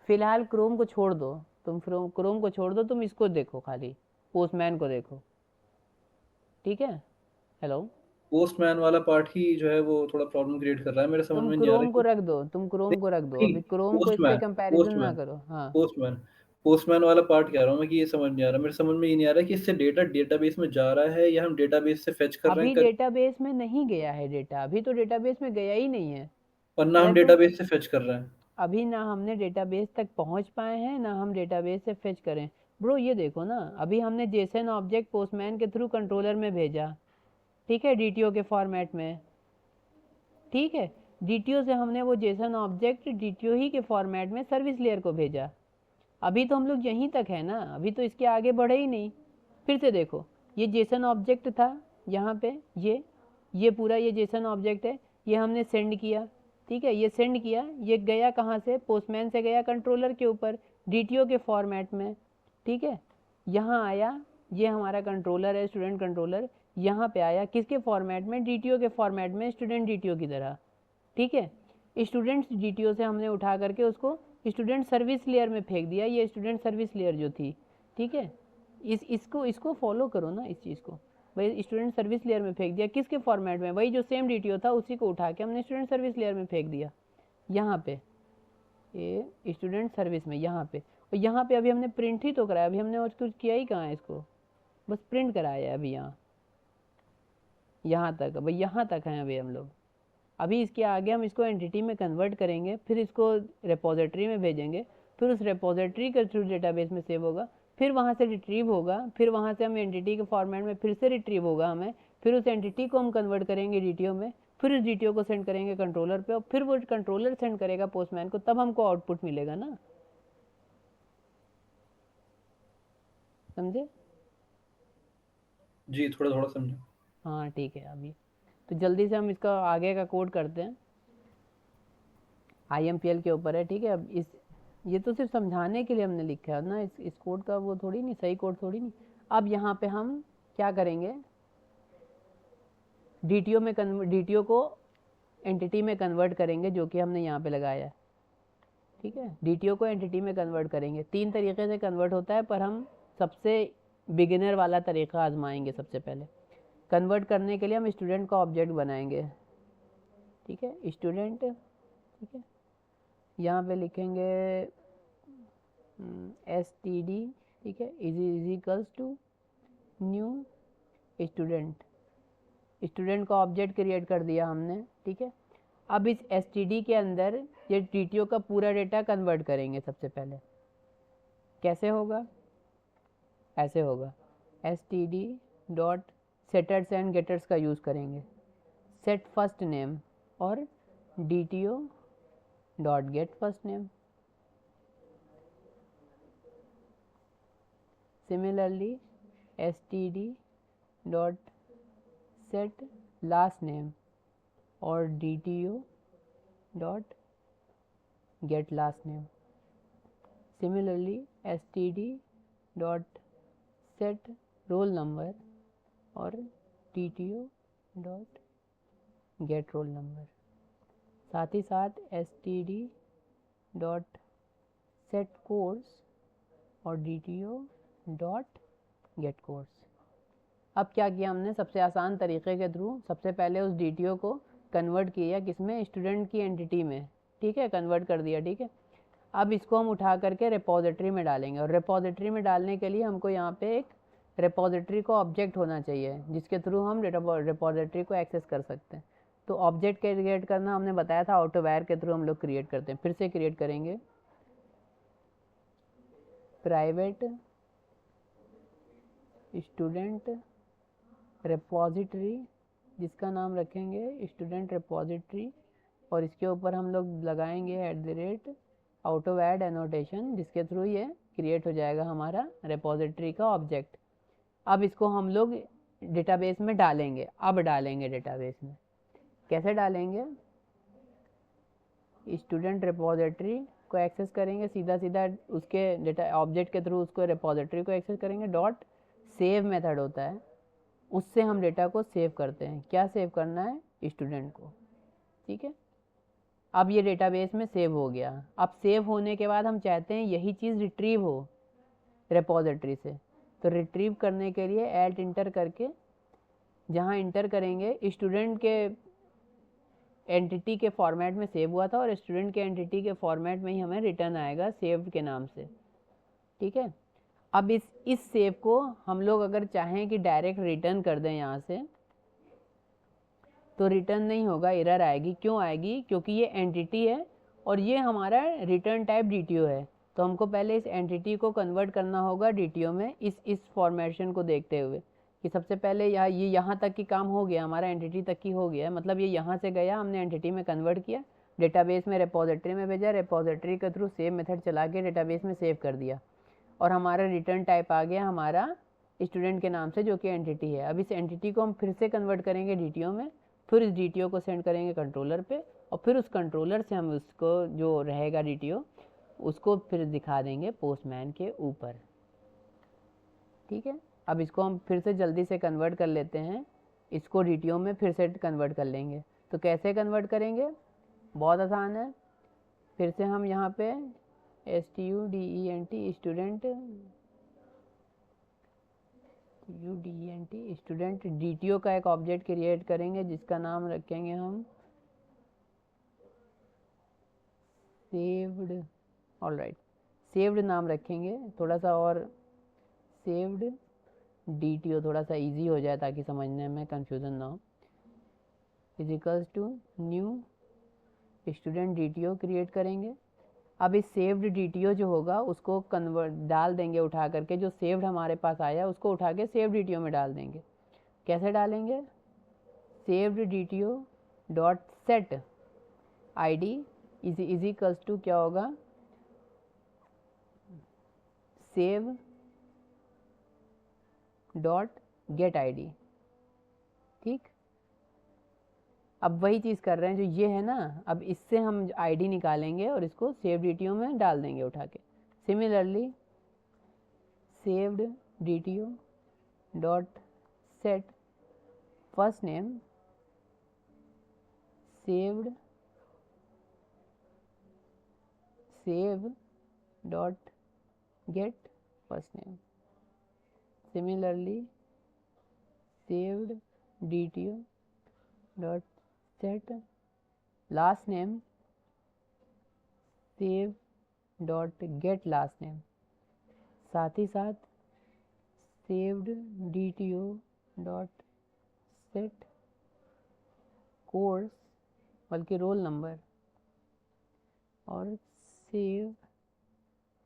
फिलहाल क्रोम को छोड़ दो, तुम क्रोम को छोड़ दो, तुम इसको देखो, खाली पोस्टमैन को देखो, ठीक है। हेलो, पोस्टमैन वाला पार्ट ही जो है वो थोड़ा प्रॉब्लम क्रिएट कर रहा है, मेरे समझ तुम में नहीं आ रहा क्रोम को कि रख दो, तुम क्रोम को रख दो, नहीं, अभी क्रोम को इस पे पोस्टमैन कंपैरिजन ना पोस्टमैन करो। हाँ, पोस्टमैन पोस्टमैन वाला पार्ट कह रहा हूँ मैं, कि ये समझ नहीं आ रहा, मेरे समझ में ये नहीं आ रहा कि इससे डेटा डेटाबेस में जा रहा है या हम डेटाबेस से फेच कर रहे अभी हैं डेटाबेस में नहीं गया है डेटा, अभी तो डेटाबेस में गया ही नहीं है। वरना हम मैं तो डेटाबेस से फेच कर रहे हैं। अभी ना हमने डेटाबेस तक पहुंच पाए हैं, ना हम डेटाबेस से फेच करें। ब्रो ये देखो ना, अभी हमने जेसन ऑब्जेक्ट पोस्टमैन के थ्रू कंट्रोलर में भेजा, ठीक है, डीटीओ के फॉर्मेट में, ठीक है। डीटीओ से हमने वो जेसन ऑब्जेक्ट डीटीओ ही के फॉर्मेट में सर्विस लेयर को भेजा। अभी तो हम लोग यहीं तक है ना, अभी तो इसके आगे बढ़े ही नहीं। फिर से देखो, ये जेसन ऑब्जेक्ट था यहाँ पे, ये पूरा ये जेसन ऑब्जेक्ट है, ये हमने सेंड किया, ठीक है। ये सेंड किया, ये गया कहाँ से, पोस्टमैन से गया कंट्रोलर के ऊपर डीटीओ के फॉर्मेट में, ठीक है। यहाँ आया, ये हमारा कंट्रोलर है स्टूडेंट कंट्रोलर, यहाँ पे आया किसके फॉर्मेट में, डीटीओ के फॉर्मेट में, स्टूडेंट डीटीओ की तरह, ठीक है। स्टूडेंट्स डीटीओ से हमने उठा करके उसको स्टूडेंट सर्विस लेयर में फेंक दिया, ये स्टूडेंट सर्विस लेयर जो थी, ठीक है। इसको फॉलो करो ना, इस चीज़ को, भाई स्टूडेंट सर्विस लेयर में फेंक दिया, किसके फॉर्मेट में, वही जो सेम डीटीओ था उसी को उठा के हमने स्टूडेंट सर्विस लेयर में फेंक दिया, यहाँ पे ये स्टूडेंट सर्विस में, यहाँ पे। और यहाँ पे अभी हमने प्रिंट ही तो कराया, अभी हमने और कुछ किया ही कहाँ है, इसको बस प्रिंट कराया है अभी, यहाँ तक, भाई यहाँ तक हैं अभी हम लोग। अभी इसके आगे हम इसको एंटिटी में कन्वर्ट करेंगे, फिर इसको रेपोजिटरी में भेजेंगे, फिर उस रेपोजिटरी के थ्रू डेटाबेस में सेव होगा, फिर वहाँ से रिट्रीव होगा, फिर वहाँ से हम एंटिटी के फॉर्मेट में फिर से रिट्रीव होगा हमें, फिर उस एंटिटी को हम कन्वर्ट करेंगे डीटीओ में, फिर उस डीटीओ को सेंड करेंगे कंट्रोलर पे, और फिर वो कंट्रोलर सेंड करेगा पोस्टमैन को, तब हमको आउटपुट मिलेगा ना, समझे। जी, थोड़ा थोड़ा समझा। हाँ ठीक है, अभी तो जल्दी से हम इसका आगे का कोड करते हैं, IMPL के ऊपर है, ठीक है। अब ये तो सिर्फ समझाने के लिए हमने लिखा है ना, इस कोड का वो थोड़ी नहीं, सही कोड थोड़ी नहीं। अब यहाँ पे हम क्या करेंगे, डीटीओ को एंटिटी में कन्वर्ट करेंगे, जो कि हमने यहाँ पे लगाया है, ठीक है, DTO को एंटिटी में कन्वर्ट करेंगे। 3 तरीके से कन्वर्ट होता है, पर हम सबसे बिगिनर वाला तरीका आजमाएंगे। सबसे पहले कन्वर्ट करने के लिए हम स्टूडेंट का ऑब्जेक्ट बनाएंगे। ठीक है, स्टूडेंट, ठीक है, यहाँ पे लिखेंगे std, ठीक है, is equals to new student. Student का ऑब्जेक्ट क्रिएट कर दिया हमने। ठीक है, अब इस std के अंदर ये DTO का पूरा डेटा कन्वर्ट करेंगे। सबसे पहले कैसे होगा, ऐसे होगा, std dot setters and getters का यूज़ करेंगे। सेट फर्स्ट नेम और DTO dot get first name. Similarly std dot set last name और DTO dot get last name. Similarly std dot set roll number और DTO dot get roll number. साथ ही साथ std dot set course और DTO dot get course. अब क्या किया हमने, सबसे आसान तरीके के थ्रू सबसे पहले उस DTO को कन्वर्ट किया किसमें, स्टूडेंट की एंटिटी में। ठीक है, कन्वर्ट कर दिया। ठीक है, अब इसको हम उठा करके रिपोजिटरी में डालेंगे, और रिपोजिटरी में डालने के लिए हमको यहाँ पे एक रिपोजिटरी को ऑब्जेक्ट होना चाहिए जिसके थ्रू हम रिपोजिटरी को एक्सेस कर सकते हैं। तो ऑब्जेक्ट क्रिएट करना हमने बताया था, ऑटोवायर के थ्रू हम लोग क्रिएट करते हैं। फिर से क्रिएट करेंगे, प्राइवेट स्टूडेंट रिपोजिटरी, जिसका नाम रखेंगे स्टूडेंट रिपोजिटरी, और इसके ऊपर हम लोग लगाएंगे @AutoAdd एनोटेशन, जिसके थ्रू ये क्रिएट हो जाएगा हमारा रिपोजिटरी का ऑब्जेक्ट। अब इसको हम लोग डेटाबेस में डालेंगे। अब डालेंगे डेटाबेस में, कैसे डालेंगे, स्टूडेंट रिपोजिटरी को एक्सेस करेंगे, सीधा सीधा उसके डेटा ऑब्जेक्ट के थ्रू उसको रिपोजिटरी को एक्सेस करेंगे। डॉट सेव मेथड होता है, उससे हम डेटा को सेव करते हैं। क्या सेव करना है, स्टूडेंट को। ठीक है, अब ये डेटाबेस में सेव हो गया। अब सेव होने के बाद हम चाहते हैं यही चीज़ रिट्रीव हो रिपोजिटरी से, तो रिट्रीव करने के लिए ऐट इंटर करके, जहाँ इंटर करेंगे स्टूडेंट के एंटिटी के फॉर्मेट में सेव हुआ था, और स्टूडेंट के एंटिटी के फॉर्मेट में ही हमें रिटर्न आएगा सेव्ड के नाम से। ठीक है, अब इस सेव को हम लोग अगर चाहें कि डायरेक्ट रिटर्न कर दें यहाँ से, तो रिटर्न नहीं होगा, एरर आएगी। क्यों आएगी, क्योंकि ये एंटिटी है और ये हमारा रिटर्न टाइप DTO है। तो हमको पहले इस एंटिटी को कन्वर्ट करना होगा DTO में, इस फॉर्मेशन को देखते हुए कि सबसे पहले ये यहाँ तक की काम हो गया, हमारा एंटिटी तक की हो गया, मतलब ये यहाँ से गया, हमने एंटिटी में कन्वर्ट किया, डेटाबेस में रिपोजिटरी में भेजा, रिपोजिटरी के थ्रू सेव मेथड चला के डेटाबेस में सेव कर दिया, और हमारा रिटर्न टाइप आ गया हमारा स्टूडेंट के नाम से, जो कि एंटिटी है। अब इस एंटिटी को हम फिर से कन्वर्ट करेंगे DTO में, फिर इस DTO को सेंड करेंगे कंट्रोलर पे, और फिर उस कंट्रोलर से हम उसको जो रहेगा DTO उसको फिर दिखा देंगे पोस्टमैन के ऊपर। ठीक है, अब इसको हम फिर से जल्दी से कन्वर्ट कर लेते हैं, इसको DTO में फिर से कन्वर्ट कर लेंगे। तो कैसे कन्वर्ट करेंगे, बहुत आसान है। फिर से हम यहाँ पे STUDENT स्टूडेंट DTO का एक ऑब्जेक्ट क्रिएट करेंगे, जिसका नाम रखेंगे हम सेव्ड। ऑलराइट, सेव्ड नाम रखेंगे, थोड़ा सा और सेव्ड DTO, थोड़ा सा इजी हो जाए ताकि समझने में कंफ्यूजन ना हो। Is equals to new student DTO create करेंगे। अब इस सेव्ड DTO जो होगा उसको कन्वर्ट डाल देंगे, उठा करके जो सेव्ड हमारे पास आया उसको उठा के सेव्ड DTO में डाल देंगे। कैसे डालेंगे, saved DTO dot set ID is equals to क्या होगा, सेव डॉट गेट ID। ठीक, अब वही चीज़ कर रहे हैं जो ये है ना, अब इससे हम ID निकालेंगे और इसको सेव DTO में डाल देंगे उठा के। Similarly saved DTO dot set first name save dot get first name. Similarly, saved DTO dot set last name, save dot get last name. साथ ही साथ saved DTO dot set course बल्कि role number और save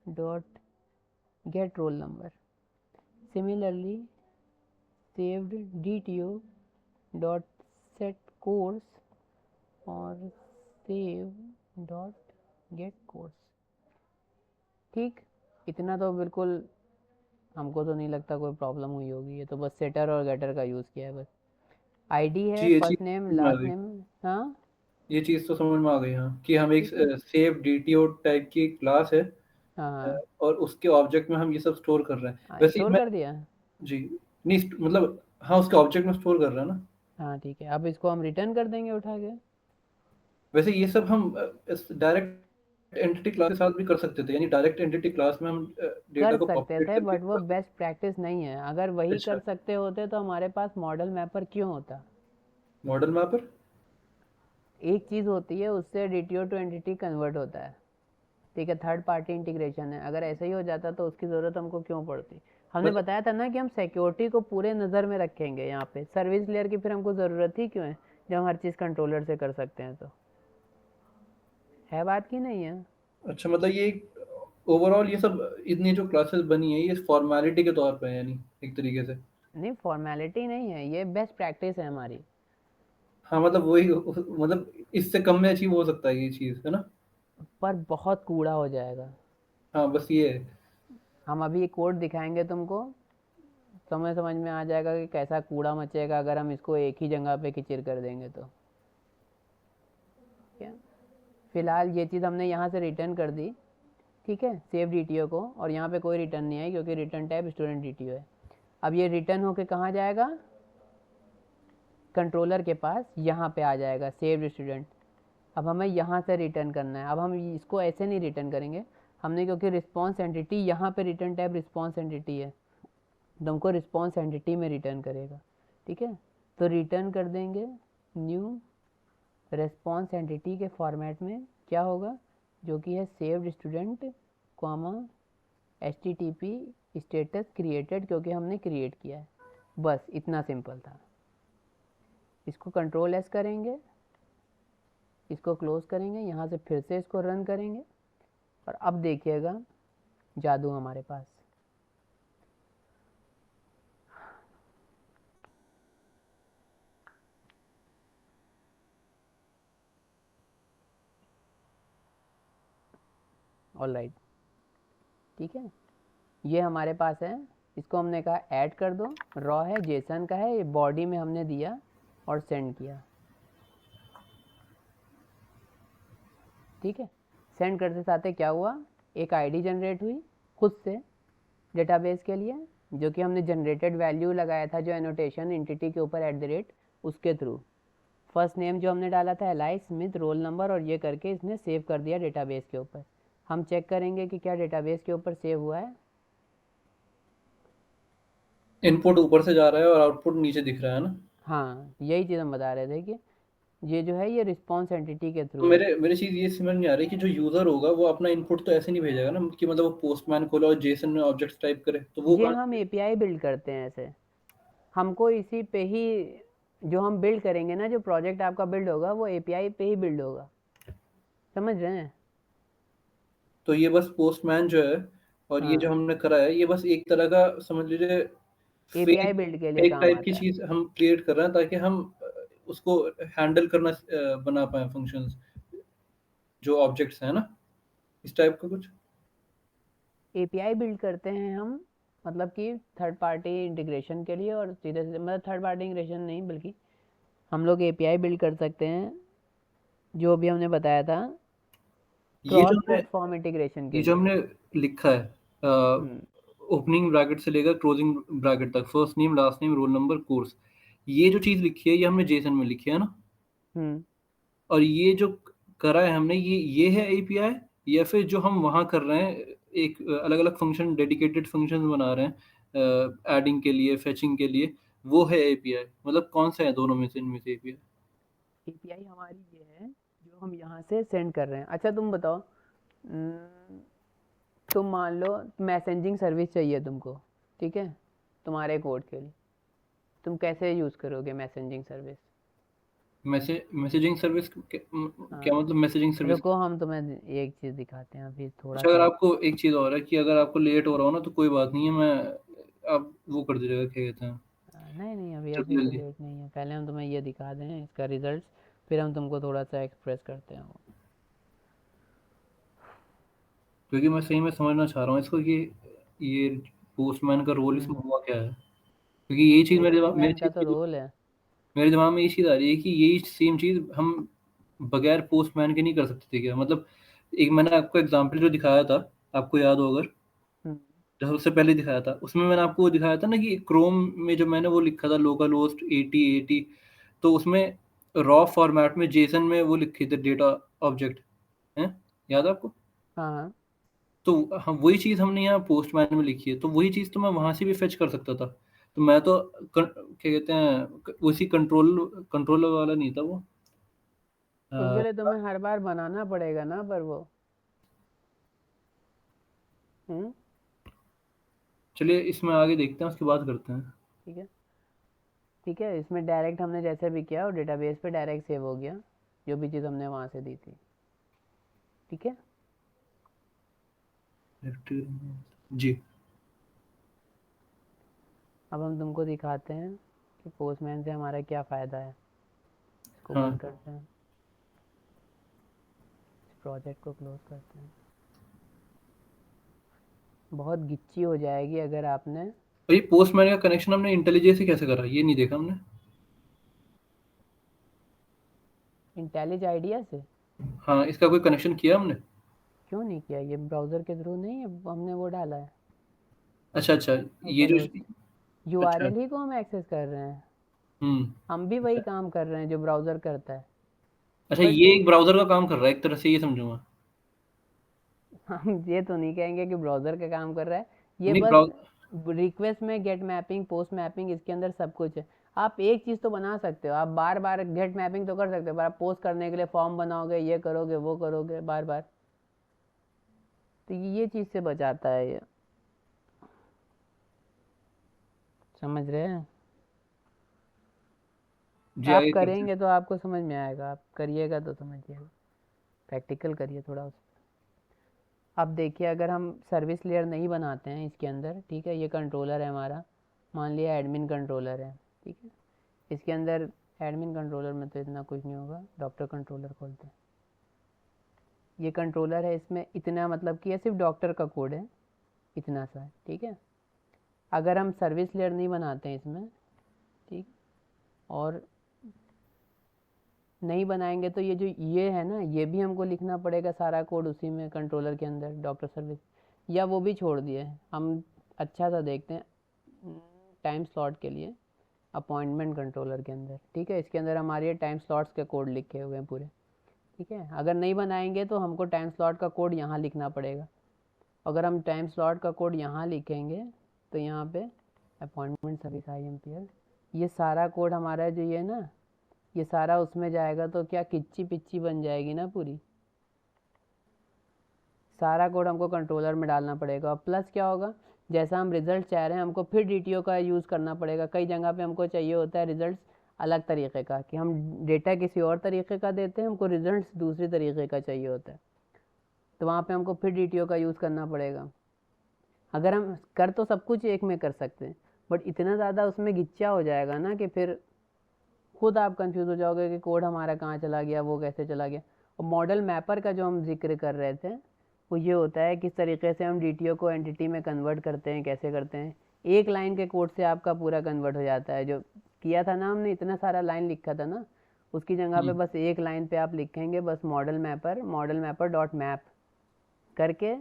dot get roll number. Similarly, saved DTO dot set course और save dot get course. ठीक, इतना तो बिल्कुल हमको तो नहीं लगता कोई प्रॉब्लम हुई होगी। ये तो बस सेटर और गेटर का यूज़ किया है बस। आईडी है, जी, ये फर्स्ट चीज़ नेम, समझ में आ लास्ट गई। नेम। हाँ, ये चीज़ तो समझ में आ गई, हाँ, कि हम एक ठीक है। सेव डीटीओ टाइप की क्लास है हाँ, और उसके ऑब्जेक्ट में हम ये सब स्टोर कर रहे हैं। हाँ, वैसे ही स्टोर मैं कर दिया। जी, नहीं मतलब हाँ, उसके ऑब्जेक्ट में स्टोर कर रहे हैं ना। हाँ, ठीक है। अब इसको हम रिटर्न कर देंगे उठा के। वैसे ये सब हम डायरेक्ट एंटिटी क्लास के साथ भी कर सकते थे, यानी डायरेक्ट एंटिटी क्लास में हम डेटा कर को सकते पॉपुलेट थे, करके बट वो बेस्ट प्रैक्टिस नहीं है। अगर वही अच्छा, कर सकते होते तो हमारे पास मॉडल मैपर क्यों होता। Model mapper? एक चीज़ होती है, उससे DTO टू एंटिटी कन्वर्ट होता है, ठीक है, थर्ड पार्टी इंटीग्रेशन है। अगर ऐसा ही हो जाता तो उसकी ज़रूरत हमको क्यों पड़ती। हमने बट बताया था ना कि हम सिक्योरिटी को पूरे नज़र में रखेंगे। यहाँ पे सर्विस लेयर की फिर हमको ज़रूरत ही क्यों है जब हम हर चीज़ कंट्रोलर से कर सकते हैं। तो है बात की नहीं है। अच्छा, मतलब ये ओवरऑल ये सब इतनी जो क्लासेस बनी है ये फॉर्मेलिटी के तौर पे है, यानी एक तरीके से। नहीं, फॉर्मेलिटी नहीं है, ये बेस्ट प्रैक्टिस है हमारी। हाँ, मतलब वही, मतलब इससे कम में अचीव हो सकता है ये चीज़, है ना? पर बहुत कूड़ा हो जाएगा। हाँ, बस ये है। हम अभी एक कोड दिखाएंगे तुमको, समझ में आ जाएगा कि कैसा कूड़ा मचेगा अगर हम इसको एक ही जगह पे खिचिर कर देंगे तो। क्या, फिलहाल ये चीज़ हमने यहाँ से रिटर्न कर दी, ठीक है, सेव DTO को, और यहाँ पे कोई रिटर्न नहीं आई क्योंकि रिटर्न टाइप स्टूडेंट DTO है। अब ये रिटर्न होके कहाँ जाएगा, कंट्रोलर के पास, यहाँ पे आ जाएगा सेव्ड स्टूडेंट। अब हमें यहाँ से रिटर्न करना है। अब हम इसको ऐसे नहीं रिटर्न करेंगे हमने, क्योंकि रिस्पॉन्स एंटिटी यहाँ पे रिटर्न टाइप रिस्पॉन्स एंटिटी है, तो हमको रिस्पॉन्स एंटिटी में रिटर्न करेगा, ठीक है। तो रिटर्न कर देंगे न्यू रिस्पॉन्स एंटिटी के फॉर्मेट में, क्या होगा, जो कि है saved student comma HTTP status created, क्योंकि हमने क्रिएट किया है। बस इतना सिंपल था। इसको कंट्रोल S करेंगे, इसको क्लोज करेंगे, यहाँ से फिर से इसको रन करेंगे, और अब देखिएगा जादू हमारे पास। ऑल राइट, ठीक है, ये हमारे पास है। इसको हमने कहा ऐड कर दो, रॉ है, जेसन का है, ये बॉडी में हमने दिया और सेंड किया, ठीक है। सेंड करते साथ क्या हुआ, एक आईडी जनरेट हुई खुद से डेटाबेस के लिए, जो कि हमने जनरेटेड वैल्यू लगाया था, जो एनोटेशन एंटिटी के ऊपर @ उसके थ्रू। फर्स्ट नेम जो हमने डाला था एलाई स्मिथ, रोल नंबर, और ये करके इसने सेव कर दिया डेटाबेस के ऊपर। हम चेक करेंगे कि क्या डेटाबेस के ऊपर सेव हुआ है। इनपुट ऊपर से जा रहा है और आउटपुट नीचे दिख रहा है ना। हाँ, यही चीज़ हम बता रहे थे कि ये जो है ये रिस्पॉन्स एंटिटी के तो थ्रू है। मेरे चीज़ ये समझ नहीं आ रही कि जो यूज़र होगा वो अपना इनपुट तो ऐसे नहीं भेजेगा ना, कि मतलब वो पोस्टमैन खोले और जेसन में ऑब्जेक्ट्स टाइप करे, तो वो ये कहाँ हम से? API बिल्ड करते हैं ऐसे। हमको इसी पे ही, जो हम बिल्ड करेंगे ना, जो प्रोजेक्ट आपका बिल्ड होगा वो API पे ही बिल्ड होगा, समझ रहे हैं। तो ये बस पोस्टमैन जो है और ये जो हाँ, हमने करा है ये बस एक तरह का समझ लीजिए API फेक बिल्ड के लिए फेक काम टाइप की आता है। चीज़ हम क्रिएट कर रहे हैं ताकि हम उसको हैंडल करना बना पाएँ फंक्शंस, जो ऑब्जेक्ट्स हैं ना, इस टाइप का कुछ? API बिल्ड करते हैं हम, मतलब कि थर्ड पार्टी इंटीग्रेशन के लिए, और सीधे सीधे मतलब थर्ड पार्टी इंटीग्रेशन नहीं, बल्कि हम लोग API बिल्ड कर सकते हैं, जो भी हमने बताया था, ये जो क्रॉस हमने प्लेटफॉर्म इंटीग्रेशन ये के जो लिए। हमने लिखा है ओपनिंग ब्रैकेट से लेकर क्लोजिंग ब्रैकेट तक, first name, last name, roll number, course, ये जो चीज़ लिखी है ये हमने जेसन में लिखी है ना? हम्म और ये जो करा है हमने ये है एपीआई, या फिर जो हम वहाँ कर रहे हैं एक अलग अलग फंक्शन, डेडिकेटेड फंक्शन बना रहे हैं एडिंग के लिए, फेचिंग के लिए, वो है एपीआई? मतलब कौन सा है दोनों में से, इनमें से एपीआई? एपीआई हमारी ये है जो हम यहाँ से सेंड कर रहे हैं। अच्छा तुम बताओ, तुम मान लो मैसेजिंग सर्विस चाहिए तुमको, ठीक है, तुम्हारे कोड के लिए, तुम कैसे यूज़ करोगे मैसेजिंग सर्विस? मैसेजिंग सर्विस क्या हाँ, मतलब मैसेजिंग सर्विस? रुको हम तुम्हें एक चीज़ दिखाते हैं अभी थोड़ा अच्छा, अगर सा। आपको एक चीज़ और है कि अगर आपको लेट हो रहा हो ना, तो कोई बात नहीं है, मैं आप वो कर दीजिएगा, क्या कहते हैं, नहीं नहीं, अभी जल्दी अभी तो जल्दी। लेट नहीं है, पहले हम तुम्हें ये दिखा दें इसका रिजल्ट, फिर हम तुमको थोड़ा सा एक्सप्रेस करते हैं वो। क्योंकि मैं सही में समझना चाह रहा हूँ इसको कि ये पोस्टमैन का रोल इसमें हम्म, हुआ क्या है, क्योंकि यही चीज़ पोस्टमैन का तो रोल है। मेरे दिमाग में ये चीज़ आ रही है कि यही सेम चीज़ हम बगैर पोस्टमैन के नहीं कर सकते थे क्या? मतलब एक मैंने आपको एग्जांपल जो दिखाया था, आपको याद हो अगर, हम्म, जो सबसे पहले दिखाया था, उसमें मैंने आपको वो दिखाया था ना कि क्रोम में जो मैंने वो लिखा था लोकल होस्ट 8080, तो उसमें रॉ फॉर्मेट में जेसन में वो लिखे थे डेटा ऑब्जेक्ट, हैं? याद है आपको? हाँ हाँ, तो हम वही चीज़ हमने यहाँ पोस्टमैन में लिखी है, तो वही चीज़ तो मैं वहाँ से भी फेच कर सकता था। तो मैं तो क्या कहते हैं, उसी कंट्रोलर वाला नहीं था वो। उसके अ, लिए तुम्हें हर बार बनाना पड़ेगा ना, पर वो हम्म, चलिए इसमें आगे देखते हैं, उसके बाद करते हैं। ठीक है, ठीक है, इसमें डायरेक्ट हमने जैसे भी किया और डेटाबेस पे डायरेक्ट सेव हो गया जो भी चीज़ हमने वहाँ से दी थी, ठीक है। जी। अब हम तुमको दिखाते हैं कि पोस्टमैन से हमारा क्या फ़ायदा है। इसको हाँ, बंद करते हैं, इस प्रोजेक्ट को क्लोज करते हैं। बहुत गिच्ची हो जाएगी अगर आपने और ये पोस्टमैन का कनेक्शन हमने इंटेलिजेंस से कैसे करा, ये नहीं देखा हमने। इंटेलिज आइडिया से हाँ, इसका कोई कनेक्शन किया हमने? क्यों नहीं किया, ये ब्राउज़र के थ्रू नहीं है, हमने वो डाला है अच्छा अच्छा, ये लोकल जो, होस्ट, अच्छा, यूआरएल ही को हम एक्सेस कर रहे हैं। हम्म, हम भी वही काम कर रहे हैं जो ब्राउज़र करता है, अच्छा, बट ये एक ब्राउजर का काम कर रहा है एक तरह से, ये समझूंगा। हम ये तो नहीं कहेंगे कि ब्राउज़र का काम कर रहा है, ये नहीं, बस रिक्वेस्ट में गेट मैपिंग पोस्ट मैपिंग इसके अंदर सब कुछ है। आप एक चीज़ तो बना सकते हो, आप बार बार गेट मैपिंग तो कर सकते हो, पर आप पोस्ट करने के लिए फॉर्म बनाओगे, ये करोगे वो करोगे बार बार, तो ये चीज़ से बचाता है ये, समझ रहे हैं? जी, आप आगे करते हैं। करेंगे तो आपको समझ में आएगा, आप करिएगा तो समझिएगा, प्रैक्टिकल करिए थोड़ा उस। अब देखिए अगर हम सर्विस लेयर नहीं बनाते हैं इसके अंदर, ठीक है, ये कंट्रोलर है हमारा, मान लिया एडमिन कंट्रोलर है, ठीक है, इसके अंदर एडमिन कंट्रोलर में तो इतना कुछ नहीं होगा, डॉक्टर कंट्रोलर खोलते हैं। ये कंट्रोलर है, इसमें इतना मतलब कि ये सिर्फ डॉक्टर का कोड है, इतना सा है, ठीक है। अगर हम सर्विस लेयर नहीं बनाते हैं इसमें, ठीक, और नहीं बनाएंगे तो ये जो ये है ना, ये भी हमको लिखना पड़ेगा सारा कोड उसी में कंट्रोलर के अंदर डॉक्टर सर्विस, या वो भी छोड़ दिए हम। अच्छा सा देखते हैं टाइम स्लॉट के लिए, अपॉइंटमेंट कंट्रोलर के अंदर, ठीक है, इसके अंदर हमारे टाइम स्लॉट्स के कोड लिखे हुए हैं पूरे, ठीक है। अगर नहीं बनाएंगे तो हमको टाइम स्लॉट का कोड यहाँ लिखना पड़ेगा। अगर हम टाइम स्लॉट का कोड यहाँ लिखेंगे तो यहाँ पे अपॉइंटमेंट सर्विस IMPL, ये सारा कोड हमारा जो ये ना, ये सारा उसमें जाएगा तो क्या किच्ची पिच्ची बन जाएगी ना पूरी। सारा कोड हमको कंट्रोलर में डालना पड़ेगा, और प्लस क्या होगा, जैसा हम रिजल्ट चाह रहे हैं हमको फिर DTO का यूज़ करना पड़ेगा। कई जगह पे हमको चाहिए होता है रिजल्ट अलग तरीके का, कि हम डेटा किसी और तरीके का देते हैं, हमको रिजल्ट दूसरी तरीके का चाहिए होता है, तो वहाँ पे हमको फिर DTO का यूज़ करना पड़ेगा। अगर हम कर तो सब कुछ एक में कर सकते हैं, बट इतना ज़्यादा उसमें गिच्चा हो जाएगा ना कि फिर खुद आप कंफ्यूज हो जाओगे कि कोड हमारा कहाँ चला गया, वो कैसे चला गया। और मॉडल मैपर का जो हम जिक्र कर रहे थे, वो ये होता है किस तरीके से हम DTO को एंटिटी में कन्वर्ट करते हैं, कैसे करते हैं। एक लाइन के कोड से आपका पूरा कन्वर्ट हो जाता है, जो किया था ना हमने, इतना सारा लाइन लिखा था ना, उसकी जगह पे हम्म, बस एक लाइन पे आप लिखेंगे बस मॉडल मैपर डॉट मैप करके,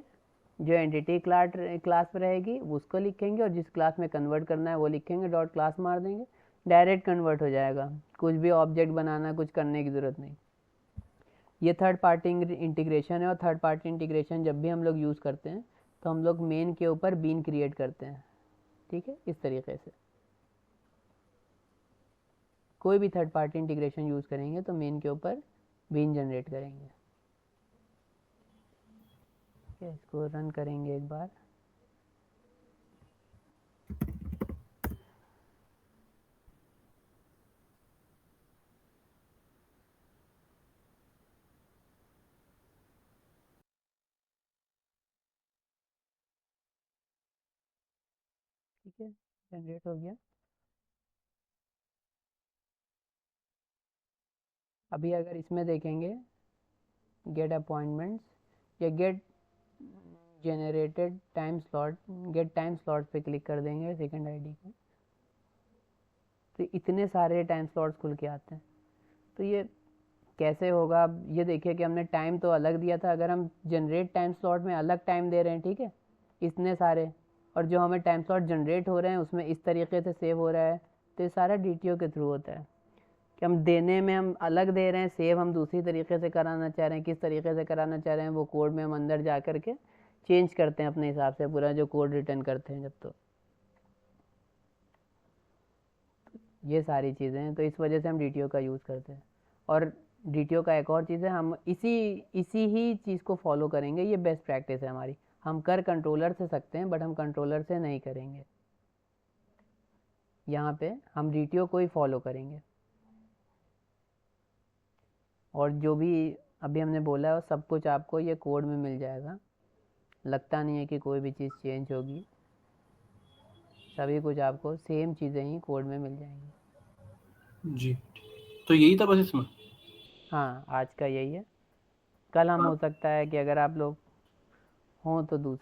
जो एंटिटी क्लास में रहेगी उसको लिखेंगे, और जिस क्लास में कन्वर्ट करना है वो लिखेंगे, डॉट क्लास मार देंगे, डायरेक्ट कन्वर्ट हो जाएगा, कुछ भी ऑब्जेक्ट बनाना कुछ करने की ज़रूरत नहीं। ये थर्ड पार्टी इंटीग्रेशन है, और थर्ड पार्टी इंटीग्रेशन जब भी हम लोग यूज़ करते हैं तो हम लोग मेन के ऊपर बीन क्रिएट करते हैं, ठीक है। इस तरीके से कोई भी थर्ड पार्टी इंटीग्रेशन यूज़ करेंगे तो मेन के ऊपर बीन जनरेट करेंगे, ठीक है। इसको रन करेंगे एक बार। ठीक है, जनरेट हो गया। अभी अगर इसमें देखेंगे गेट अपॉइंटमेंट्स या get generated time slot, get time slot पे क्लिक कर देंगे सेकंड आईडी को, तो इतने सारे टाइम स्लॉट्स खुल के आते हैं। तो ये कैसे होगा? अब ये देखिए कि हमने टाइम तो अलग दिया था, अगर हम जनरेट टाइम स्लॉट में अलग टाइम दे रहे हैं, ठीक है, इतने सारे, और जो हमें टाइम स्लॉट जनरेट हो रहे हैं उसमें इस तरीके से सेव हो रहा है, तो ये सारा DTO के थ्रू होता है कि हम देने में हम अलग दे रहे हैं, सेव हम दूसरी तरीके से कराना चाह रहे हैं। किस तरीके से कराना चाह रहे हैं वो कोड में हम अंदर जा कर के चेंज करते हैं अपने हिसाब से, पूरा जो कोड रिटर्न करते हैं जब। तो ये सारी चीज़ें हैं, तो इस वजह से हम DTO का यूज़ करते हैं। और DTO का एक और चीज़ है, हम इसी ही चीज़ को फॉलो करेंगे। ये बेस्ट प्रैक्टिस है हमारी, हम कर कंट्रोलर से सकते हैं बट हम कंट्रोलर से नहीं करेंगे। यहाँ पे हम DTO को ही फॉलो करेंगे, और जो भी अभी हमने बोला है वो सब कुछ आपको ये कोड में मिल जाएगा। लगता नहीं है कि कोई भी चीज़ चेंज होगी, सभी कुछ आपको सेम चीज़ें ही कोड में मिल जाएंगी। जी, तो यही था बस इसमें। हाँ, आज का यही है। कल हम हो सकता है कि अगर आप लोग हों तो दूसरा